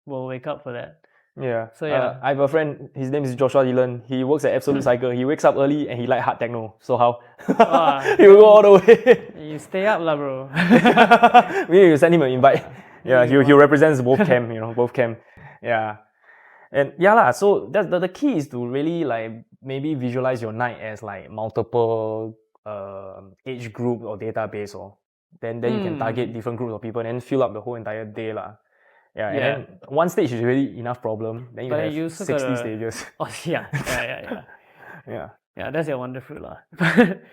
A: will wake up for that.
B: Yeah.
A: So yeah.
B: I have a friend, his name is Joshua Dylan. He works at Absolute Cycle. He wakes up early and he like hard techno. So how? He will go all the way.
A: You stay up lah, bro.
B: Maybe you send him an invite. Yeah, he represents both camp, both camp. Yeah. And yeah lah, so that's the key is to really like maybe visualize your night as like multiple age group or database, or then you can target different groups of people and then fill up the whole entire day lah. Yeah, and then one stage is really enough problem. Then you have 60 stages.
A: Oh yeah.
B: Yeah.
A: Yeah, that's your wonder fruit lah.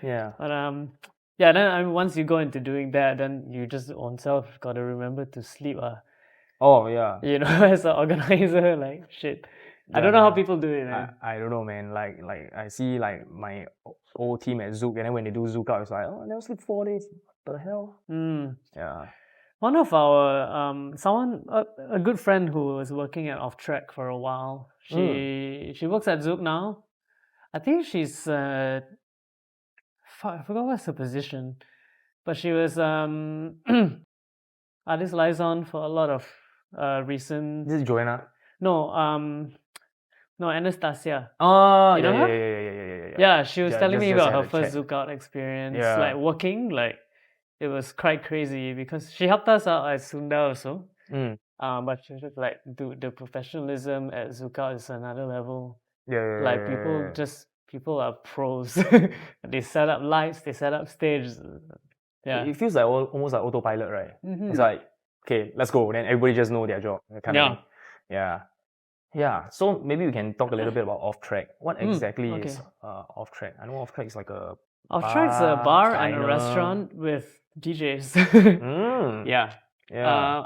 B: Yeah.
A: But then once you go into doing that, then you just own self gotta remember to sleep
B: Oh yeah.
A: As an organizer, like shit. Yeah, I don't know how people do it, man.
B: I don't know, man. Like I see like my old team at Zouk, and then when they do Zouk out, it's like, oh, I never sleep 4 days. What the hell? Yeah.
A: One of our a good friend who was working at Offtrack for a while. She works at Zouk now. I think she's I forgot what's her position, but she was artist liaison for a lot of recent.
B: This is Joanna.
A: No, Anastasia.
B: Oh,
A: you know her?
B: Yeah.
A: Yeah, she was telling me about her first Zouk out experience.
B: Yeah.
A: Like working, like it was quite crazy because she helped us out at Sunda also. But she was just like, dude, the professionalism at Zouk out is another level.
B: Yeah.
A: Like people are pros. They set up lights, they set up stage. Yeah.
B: It feels like almost like autopilot, right? It's like, okay, let's go. Then everybody just know their job. Yeah. So maybe we can talk a little bit about Offtrack. What exactly is Offtrack? I know Offtrack is like a
A: Offtrack's a bar and a restaurant with DJs. Yeah.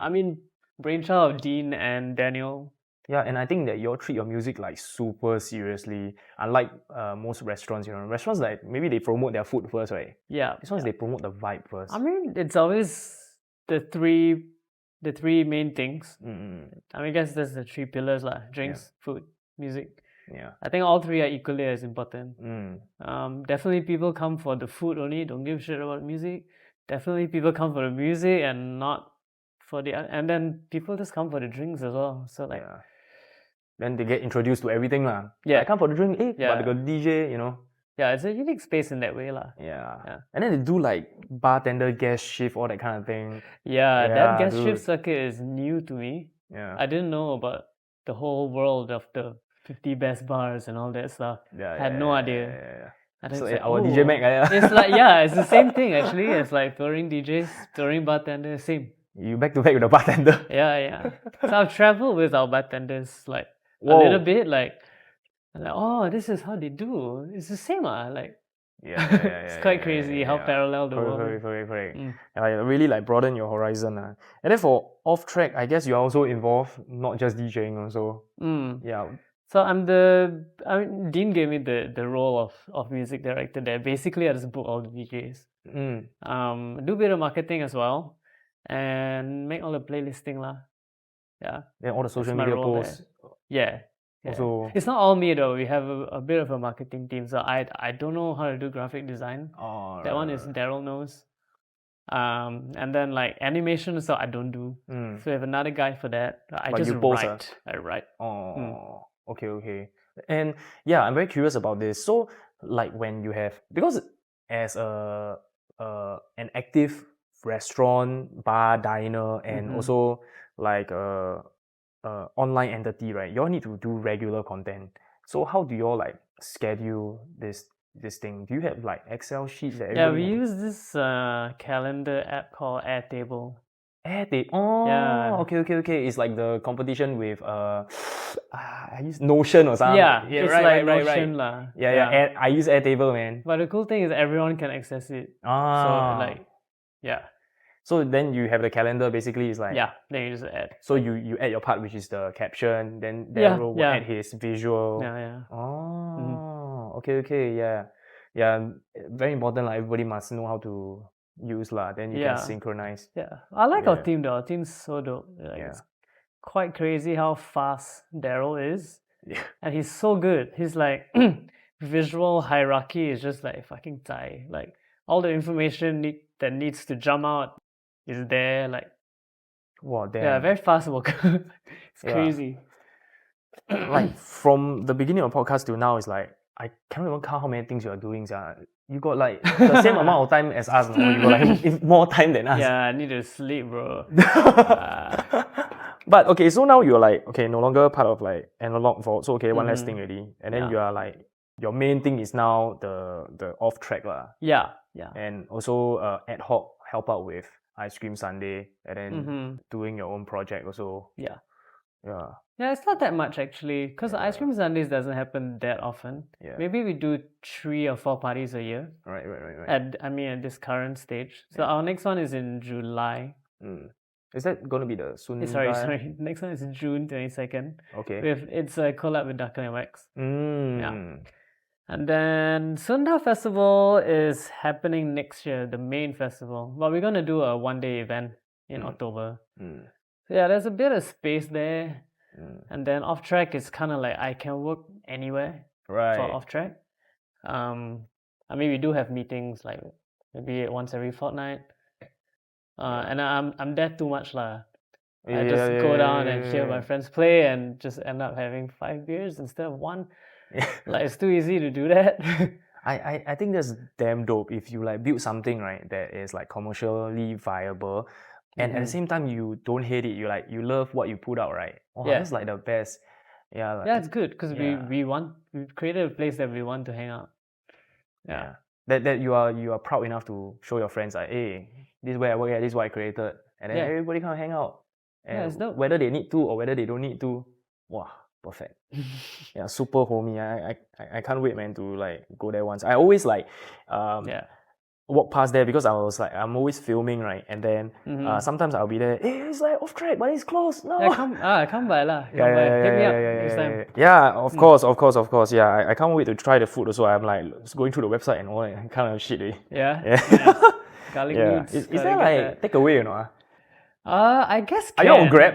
A: I mean, brainchild of Dean and Daniel.
B: Yeah, and I think that you all treat your music like super seriously. Unlike most restaurants, restaurants like maybe they promote their food first, right?
A: Yeah.
B: This one's they promote the vibe first.
A: I mean, it's always the three main things. I mean, I guess that's the three pillars lah: drinks, food, music.
B: Yeah.
A: I think all three are equally as important. Definitely people come for the food only, don't give a shit about music. Definitely people come for the music and not for and then people just come for the drinks as well. So like
B: then they get introduced to everything lah.
A: Yeah.
B: I come for the drink, but they got DJ,
A: Yeah, it's a unique space in that way lah.
B: Yeah. And then they do like bartender guest shift, all that kind of thing.
A: Yeah, that guest shift circuit is new to me.
B: Yeah.
A: I didn't know about the whole world of the 50 best bars and all that stuff. I had no idea.
B: So our DJ Mac,
A: it's like, it's the same thing actually. It's like touring DJs, touring bartenders, same.
B: You back to back with the bartender.
A: Yeah. So I've traveled with our bartenders, like a little bit, like, oh, this is how they do. It's the same, like. It's quite crazy how parallel the world is.
B: Correct. Really like broaden your horizon. And then for Offtrack, I guess you're also involved, not just DJing also. Yeah.
A: So Dean gave me the role of music director there. Basically, I just book all the DJs. Do a bit of marketing as well, and make all the playlisting lah. Yeah.
B: Then all the social media posts.
A: Yeah. Also, it's not all me though. We have a bit of a marketing team. So I don't know how to do graphic design. That one is Daryl knows. And then like animation, so I don't do. So we have another guy for that. I just write. I write.
B: Okay. And yeah, I'm very curious about this. So like when you have, because as an active restaurant, bar, diner, and also like online entity, right? You all need to do regular content. So how do you all like schedule this thing? Do you have like Excel sheets that
A: we use this calendar app called Airtable.
B: Okay. It's like the competition with I use Notion or something.
A: It's like Notion lah.
B: I use Airtable, man.
A: But the cool thing is everyone can access it. So like,
B: so then you have the calendar, basically it's like...
A: then you just add.
B: So you add your part, which is the caption, then Daryl will add his visual. Okay, yeah. Very important, like everybody must know how to use lah, then you can synchronize.
A: I like our team though. Our team's so dope. It's quite crazy how fast Daryl is. And he's so good. He's like, visual hierarchy is just like fucking tight. Like all the information that needs to jump out is there, like,
B: wow, damn.
A: Yeah, very fast worker. It's crazy.
B: Like from the beginning of the podcast to now, it's like I can't even count how many things you are doing. You got like the same amount of time as us, or you got like more time than us.
A: Yeah, I need to sleep, bro.
B: But okay, so now you're like, okay, no longer part of like Analogue Vault. So okay, one last thing already, and then you are like, your main thing is now the Offtrack lah.
A: Yeah.
B: And also ad hoc help out with Ice Cream Sunday, and then doing your own project also. Yeah,
A: it's not that much actually, because Ice Cream Sundays doesn't happen that often. Maybe we do 3 or 4 parties a year.
B: Right.
A: At this current stage. So our next one is in July.
B: Is that going to be the Sunda?
A: Sorry. Next one is June 22nd. Okay. It's a collab with Duckling Wax. Yeah. And then Sunda Festival is happening next year, the main festival. But we're going to do a one-day event in October. So yeah, there's a bit of space there. And then Offtrack is kind of like I can work anywhere for Offtrack. We do have meetings like maybe once every fortnight. And I'm there too much lah. I just go down and hear my friends play and just end up having 5 beers instead of 1. Like it's too easy to do that.
B: I think that's damn dope if you like build something right that is like commercially viable, and at the same time you don't hate it. You love what you put out, right? That's like the best.
A: It's good because we've created a place that we want to hang out.
B: That you are proud enough to show your friends like, hey, this is where I work at, this is what I created, and then everybody can hang out. And
A: it's dope.
B: Whether they need to or whether they don't need to, wow, perfect. Super homie. I can't wait, man, to like go there once. I always like walk past there because I was like, I'm always filming, right? And then sometimes I'll be there, hey, it's like Offtrack, but it's closed. No.
A: Come by lah. Hit me up next time.
B: Yeah, of course. Yeah, I can't wait to try the food also. I'm like going through the website and all that kind of shit.
A: Garlic meats.
B: Is there like takeaway or not?
A: I guess.
B: Are you on Grab?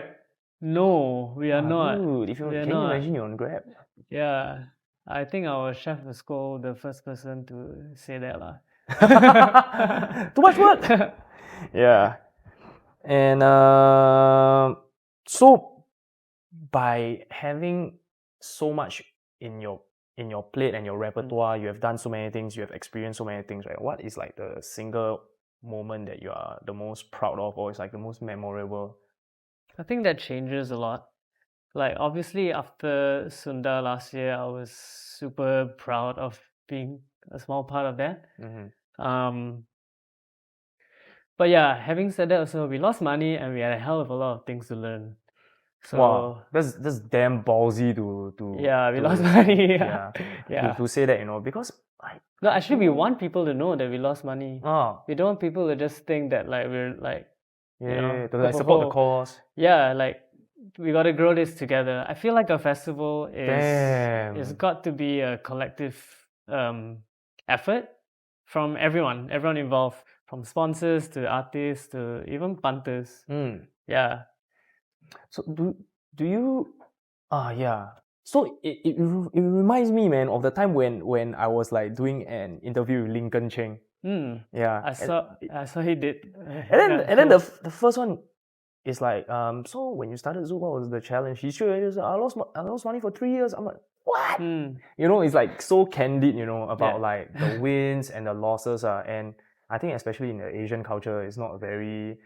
A: No, we are not.
B: Dude, can you imagine you're on Grab?
A: Yeah, I think our chef will scold the first person to say that lah.
B: Too much work. Yeah, and so by having so much in your plate and your repertoire, you have done so many things, you have experienced so many things, right? What is like the single moment that you are the most proud of, or is like the most memorable?
A: I think that changes a lot. Like obviously after Sunda last year, I was super proud of being a small part of that. But yeah, having said that also, we lost money and we had a hell of a lot of things to learn. So
B: wow, that's damn ballsy to
A: yeah, we
B: to,
A: lost money.
B: yeah,
A: Yeah.
B: to say that, because
A: No, actually, we want people to know that we lost money.
B: oh
A: We don't want people to just think that like we're like,
B: yeah, to like support the cause.
A: Yeah, like we got to grow this together. I feel like a festival is
B: Damn.
A: got to be a collective effort from everyone involved, from sponsors to artists to even punters. Yeah.
B: So do you yeah. So it reminds me, man, of the time when I was like doing an interview with Lincoln Cheng. Yeah.
A: I saw he did.
B: And then the first one is like, so when you started Zouk, what was the challenge? He said, I lost money for 3 years. I'm like, what? It's like so candid, about like the wins and the losses. And I think especially in the Asian culture, it's not a very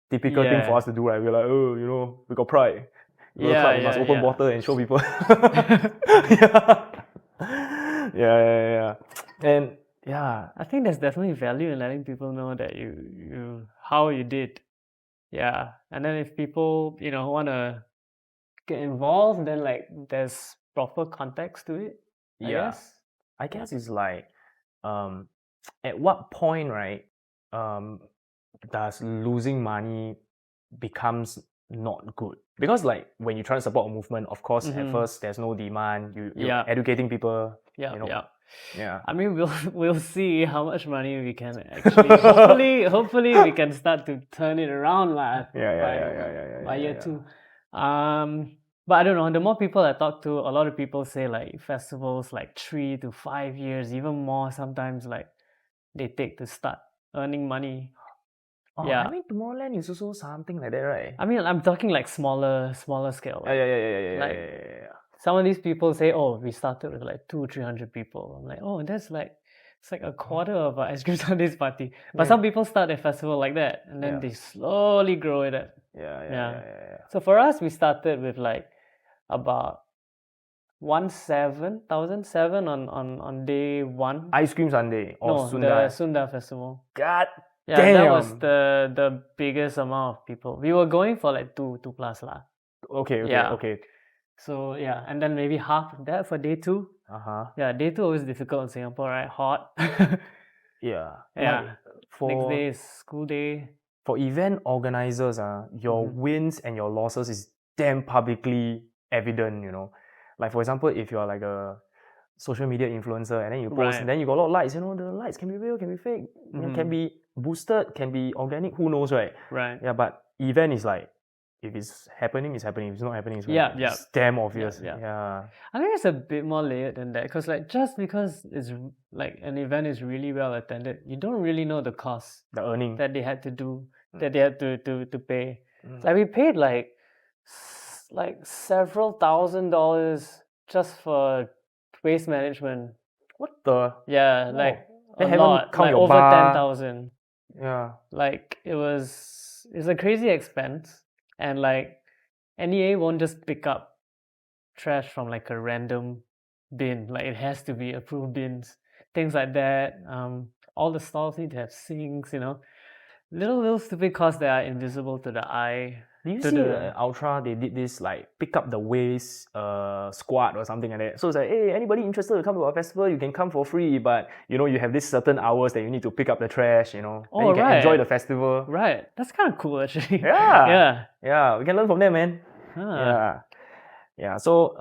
B: typical thing for us to do, right? We're like, oh, we got pride. We must open bottle and show people. yeah. And yeah,
A: I think there's definitely value in letting people know that you how you did. Yeah. And then if people, want to get involved, then like there's proper context to it.
B: I guess it's like, at what point, right, does losing money becomes not good? Because like when you try to support a movement, of course, at first there's no demand. You're educating people. Yeah.
A: I mean, we'll see how much money we can actually. hopefully, we can start to turn it around, by year 2. But I don't know. The more people I talk to, a lot of people say like festivals like 3 to 5 years, even more sometimes. Like they take to start earning money.
B: I mean, Tomorrowland is also something like that, right?
A: I mean, I'm talking like smaller scale.
B: Yeah.
A: Some of these people say, oh, we started with like 200-300 people. I'm like, oh, that's like, it's like a quarter of our ice cream sundaes party. But some people start a festival like that, and then they slowly grow it up.
B: Yeah.
A: So for us, we started with like about 1,700 on day 1.
B: Ice cream sundae or Sunda?
A: The Sunda festival.
B: God
A: yeah,
B: damn.
A: That was the biggest amount of people. We were going for like 2 plus lah.
B: Okay.
A: So yeah, and then maybe half of that for day 2. Yeah, day 2 always difficult in Singapore, right? Hot.
B: Yeah.
A: Next day is school day.
B: For event organizers, your wins and your losses is damn publicly evident, Like for example, if you're like a social media influencer and then you post and then you got a lot of likes, the likes can be real, can be fake, can be boosted, can be organic, who knows, right?
A: Right.
B: Yeah, but event is like, if it's happening, it's happening. If it's not happening, it's damn obvious. Yeah.
A: I think it's a bit more layered than that, because like just because it's like an event is really well attended, you don't really know the cost,
B: the earning
A: that they had to do, that they had to pay. Like we paid like several $1,000s just for waste management.
B: What the?
A: Yeah, like
B: they
A: a
B: haven't
A: lot,
B: count
A: like
B: your
A: over
B: bar.
A: 10,000.
B: Yeah.
A: Like it's a crazy expense, and like NEA won't just pick up trash from like a random bin. Like it has to be approved bins, things like that. All the stalls need to have sinks, little stupid costs that are invisible to the eye.
B: Do you see Ultra, they did this like pick up the waste squad or something like that. So it's like, hey, anybody interested to come to our festival, you can come for free, but you have this certain hours that you need to pick up the trash, then you can enjoy the festival.
A: Right. That's kind of cool actually.
B: Yeah, we can learn from them, man. Yeah. So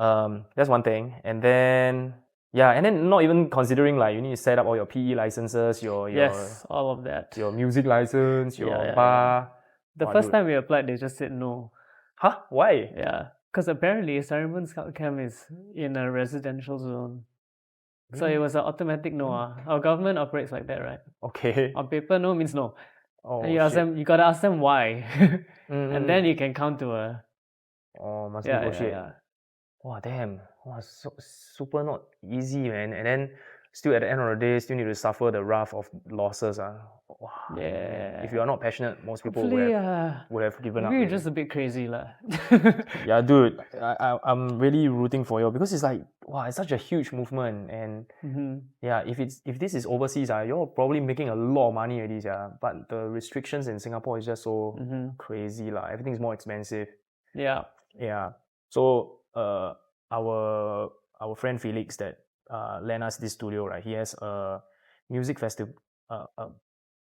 B: that's one thing. And then not even considering like you need to set up all your PE licenses, your
A: all of that.
B: Your music license, your bar.
A: The first time we applied, they just said no.
B: Huh? Why?
A: Yeah, because apparently Sarimbun Scout Camp is in a residential zone. So it was an automatic no. Our government operates like that, right?
B: Okay.
A: On paper, no means no.
B: Oh,
A: and you gotta ask them why. And then you can come to a...
B: Oh, must negotiate. Wow, damn. Wow, so super not easy, man. And then still at the end of the day, still need to suffer the wrath of losses. Wow.
A: Yeah.
B: If you are not passionate, most people would have given up.
A: Maybe you're just a bit crazy lah.
B: Yeah, dude. I'm really rooting for you, because it's like, wow, it's such a huge movement. And if this is overseas, you're probably making a lot of money already. But the restrictions in Singapore is just so crazy lah. Everything is more expensive.
A: Yeah.
B: Yeah. So our friend Felix that lent us this studio, right? He has a music festival.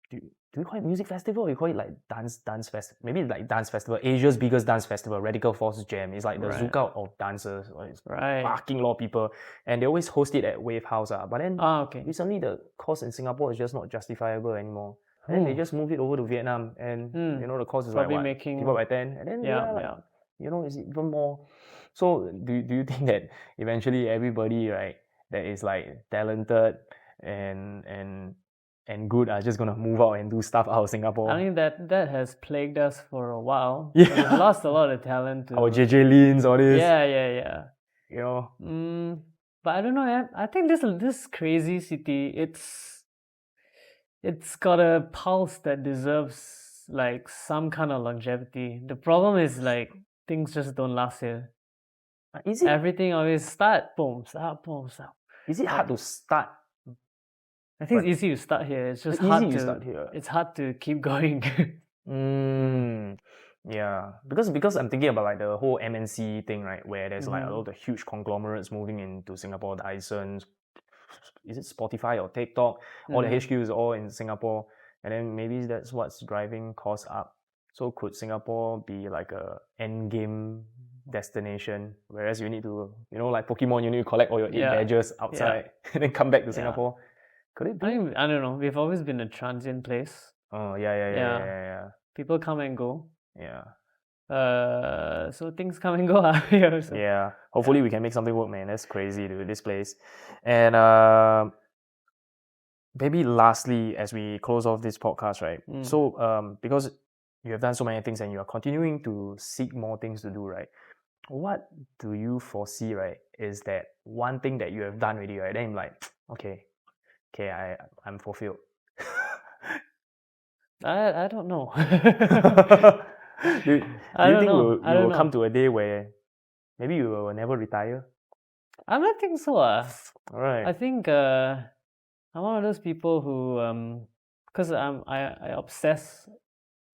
B: Do you call it music festival or you call it like dance festival? Maybe like dance festival, Asia's biggest dance festival, Radical Force Jam. It's like the
A: Right.
B: zouk out of dancers. It's
A: Right.
B: fucking lot of people. And they always host it at Wave House. But then
A: okay.
B: recently the cost in Singapore is just not justifiable anymore. And they just moved it over to Vietnam, and you know the cost is
A: Probably
B: like what?
A: making
B: People by 10, and then you know it's even more. So do you think that eventually everybody, right, that is like talented and good are just gonna move out and do stuff out of Singapore?
A: I think that has plagued us for a while.
B: Yeah.
A: We've lost a lot of talent to
B: Our JJ Lins, all this.
A: Yeah.
B: You know.
A: But I don't know. I think this crazy city, it's got a pulse that deserves like some kind of longevity. The problem is like things just don't last here.
B: Is it?
A: Everything always start, boom, start.
B: Is it hard to start?
A: I think it's easy to start here. It's just hard to start here. It's hard to keep going.
B: Yeah, because I'm thinking about like the whole MNC thing, right? Where there's like a lot of huge conglomerates moving into Singapore, Dyson, is it Spotify or TikTok? All the HQ is all in Singapore, and then maybe that's what's driving costs up. So could Singapore be like a end game destination, whereas you need to, you know, like Pokemon, you need to collect all your 8 badges outside and then come back to Singapore? Could it be?
A: I don't know. We've always been a transient place.
B: Oh yeah.
A: People come and go.
B: Yeah.
A: So things come and go out here. So.
B: Yeah. Hopefully we can make something work, man. That's crazy, dude, this place. And maybe lastly, as we close off this podcast, right? So because you have done so many things and you are continuing to seek more things to do, right? What do you foresee, right? Is that one thing that you have done already, right? Then I'm like, okay, I'm fulfilled.
A: I don't know.
B: do you think you will come to a day where maybe you will never retire?
A: I don't think so.
B: Alright.
A: I think I'm one of those people who because I obsess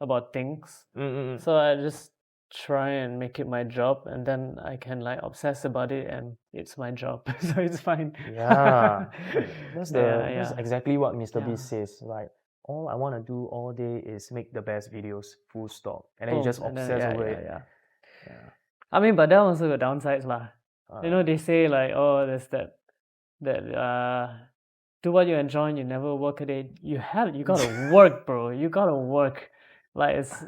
A: about things. So I just try and make it my job, and then I can like obsess about it, and it's my job, so it's fine.
B: Yeah, that's exactly what Mr. Beast says. Like, all I want to do all day is make the best videos, full stop, and then you just obsess over it.
A: Yeah. I mean, but that also the downsides lah. You know, they say like, oh, there's that do what you enjoy and you never work at it. You gotta work, bro. You gotta work. Like it's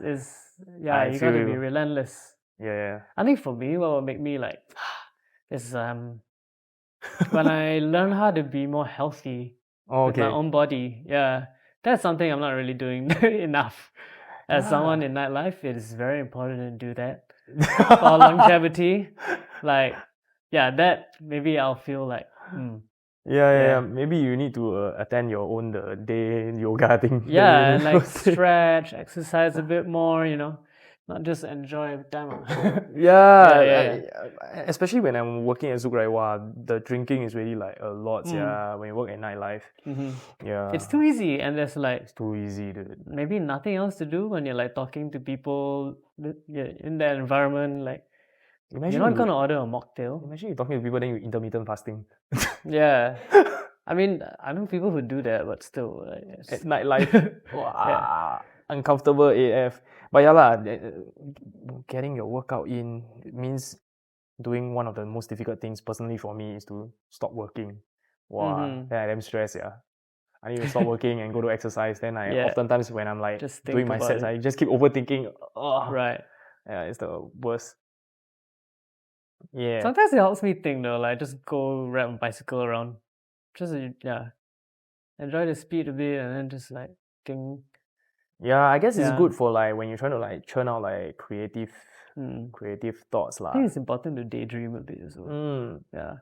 A: you gotta be relentless.
B: Yeah.
A: I think for me, what will make me like is when I learn how to be more healthy with my own body. Yeah, that's something I'm not really doing enough. As someone in nightlife, it is very important to do that for longevity. Like, that maybe I'll feel like.
B: Yeah. Maybe you need to attend your own the day yoga thing.
A: Yeah, and like stretch, exercise a bit more, you know, not just enjoy time.
B: Yeah. Especially when I'm working at Zouk, right? Wow, the drinking is really like a lot. Yeah, when you work at nightlife. Yeah,
A: it's too easy, and there's like
B: it's too easy, dude.
A: Maybe nothing else to do when you're like talking to people in that environment. Like, you're not gonna order a mocktail.
B: Imagine you're talking to people, then you intermittent fasting.
A: Yeah. I mean, I know people who do that, but still.
B: At nightlife. Wow. Uncomfortable AF. But yeah lah, getting your workout in means doing one of the most difficult things personally for me is to stop working. Wow. Then I'm stressed, yeah. I need to stop working and go to exercise. Then oftentimes when I'm like just doing my sets, I just keep overthinking.
A: Right.
B: Yeah, it's the worst. Yeah.
A: Sometimes it helps me think though, like just go ride a bicycle around. Just enjoy the speed a bit and then just like think.
B: Yeah, I guess it's good for like when you're trying to like churn out like creative thoughts lah.
A: I think it's important to daydream a bit as well. Yeah.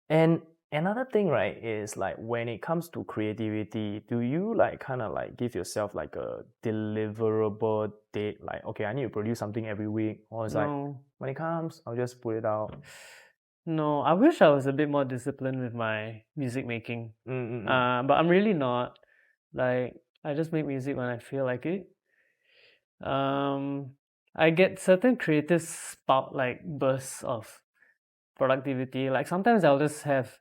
B: And another thing, right, is like when it comes to creativity, do you like kind of like give yourself like a deliverable date? Like, okay, I need to produce something every week, or it's like when it comes, I'll just put it out.
A: No, I wish I was a bit more disciplined with my music making. But I'm really not. Like, I just make music when I feel like it. I get certain creative spark like bursts of productivity. Like sometimes I'll just have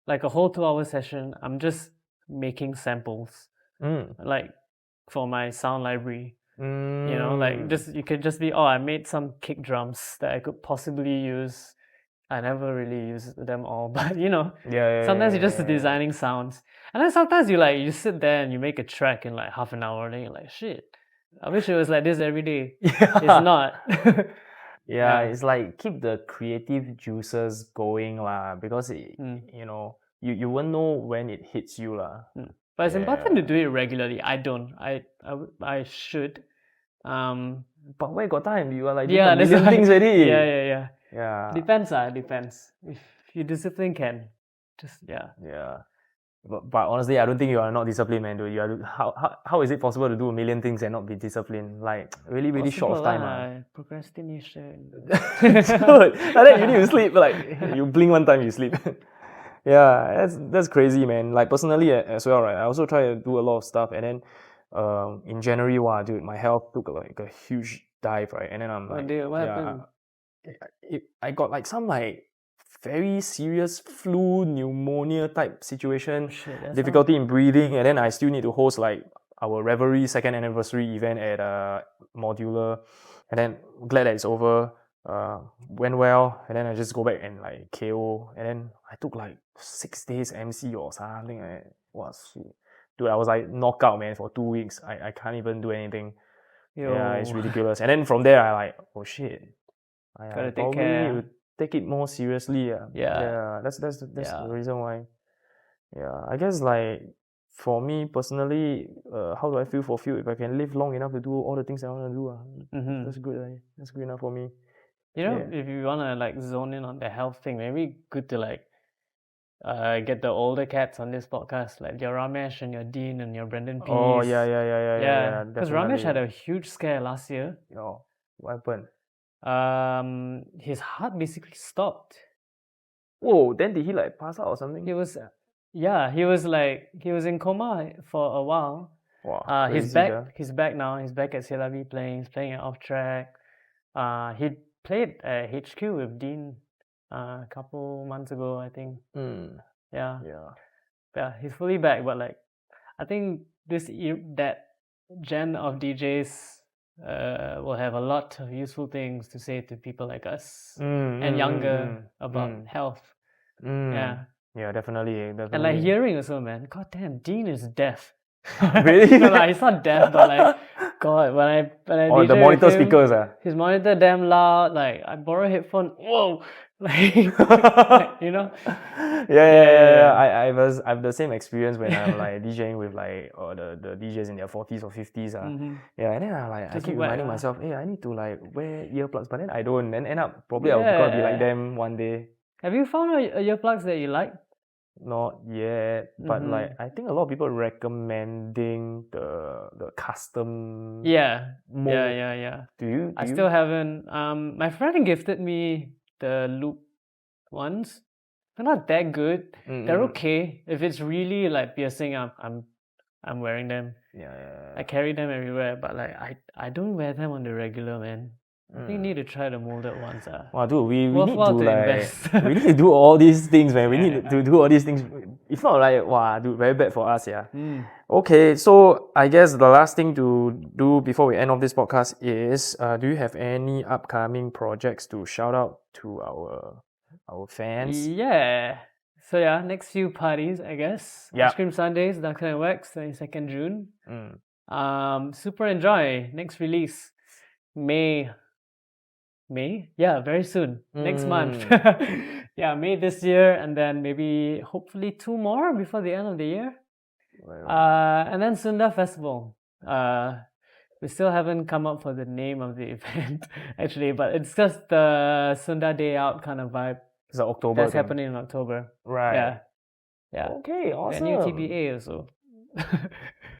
A: like a whole 2-hour session. I'm just making samples, like for my sound library. You know, like you could just be, I made some kick drums that I could possibly use. I never really use them all, but you know, sometimes you're just designing sounds, and then sometimes you sit there and you make a track in like half an hour, and then you're like, shit, I wish it was like this every day. It's not.
B: It's like keep the creative juices going lah, because you know, you won't know when it hits you lah.
A: But it's important to do it regularly. I don't. I should.
B: But where got time? You are like doing a million things already.
A: Yeah. Depends. Depends. If you discipline, can just
B: But honestly, I don't think you are not disciplined, man. Dude. You are how is it possible to do a million things and not be disciplined? Like really short of time.
A: Procrastination.
B: Good. Like that you need to sleep. Like you blink one time, you sleep. That's crazy, man. Like personally as well, right? I also try to do a lot of stuff, and then in January, wow, dude, my health took like a huge dive, right? And then I'm like,
A: what happened?
B: I got like some like very serious flu, pneumonia type situation, difficulty in breathing, and then I still need to host like our revelry second anniversary event at Modular, and then glad that it's over. Went well, and then I just go back and like KO, and then I took like 6 days MC or something. Dude, I was like knockout, man, for 2 weeks. I can't even do anything. Yeah, it's ridiculous. And then from there, I like, oh shit, I probably need to take it more seriously. That's the reason why. I guess like for me personally, how do I feel fulfilled if I can live long enough to do all the things I want to do? That's good. That's good enough for me.
A: You know, if you want to like zone in on the health thing, maybe good to like get the older cats on this podcast, like your Ramesh and your Dean and your Brendan Pease.
B: Oh yeah.
A: Because Ramesh had a huge scare last year.
B: Oh, what happened?
A: His heart basically stopped.
B: Whoa! Then did he like pass out or something?
A: He was in coma for a while.
B: Wow.
A: He's back. He's back now. He's back at CLV playing. He's playing at Offtrack. He played at HQ with Dean a couple months ago, I think. Yeah, he's fully back, but like I think that gen of DJs will have a lot of useful things to say to people like us and younger about health.
B: Yeah, definitely.
A: And like hearing also, man. God damn, Dean is deaf.
B: Really?
A: No, he's not deaf, but like, God, when I DJ
B: the monitor
A: with him,
B: speakers,
A: his monitor damn loud. Like I borrow a headphone. Whoa, like, you know.
B: Yeah. I have the same experience when I'm like DJing with like the DJs in their 40s or 50s. Yeah, and then I keep reminding myself, hey, I need to like wear earplugs, but then I don't. Then end up probably I'll be like them one day.
A: Have you found earplugs that you like?
B: Not yet, but like I think a lot of people recommending the custom.
A: Mode. Yeah.
B: Do you?
A: I still haven't. My friend gifted me the loop ones. They're not that good. They're okay. If it's really like piercing, I'm wearing them.
B: Yeah.
A: I carry them everywhere, but like I don't wear them on the regular, man. I think you need to try the molded ones.
B: Wow, dude, we need to
A: invest.
B: we need to do all these things, man. We need to do all these things. If not, like, wow, dude, very bad for us, yeah. Okay, so I guess the last thing to do before we end off this podcast is, do you have any upcoming projects to shout out to our fans?
A: Yeah. So next few parties, I guess. Ice Cream Sundays, Duckson and Wax, 22nd June. Super enjoy. Next release, May? Yeah, very soon. Next month. May this year, and then maybe hopefully 2 more before the end of the year. And then Sunda Festival. We still haven't come up for the name of the event, actually, but it's just the Sunda Day Out kind of vibe.
B: It's October.
A: That's happening in October.
B: Right.
A: Yeah.
B: Okay, awesome.
A: A new TBA also.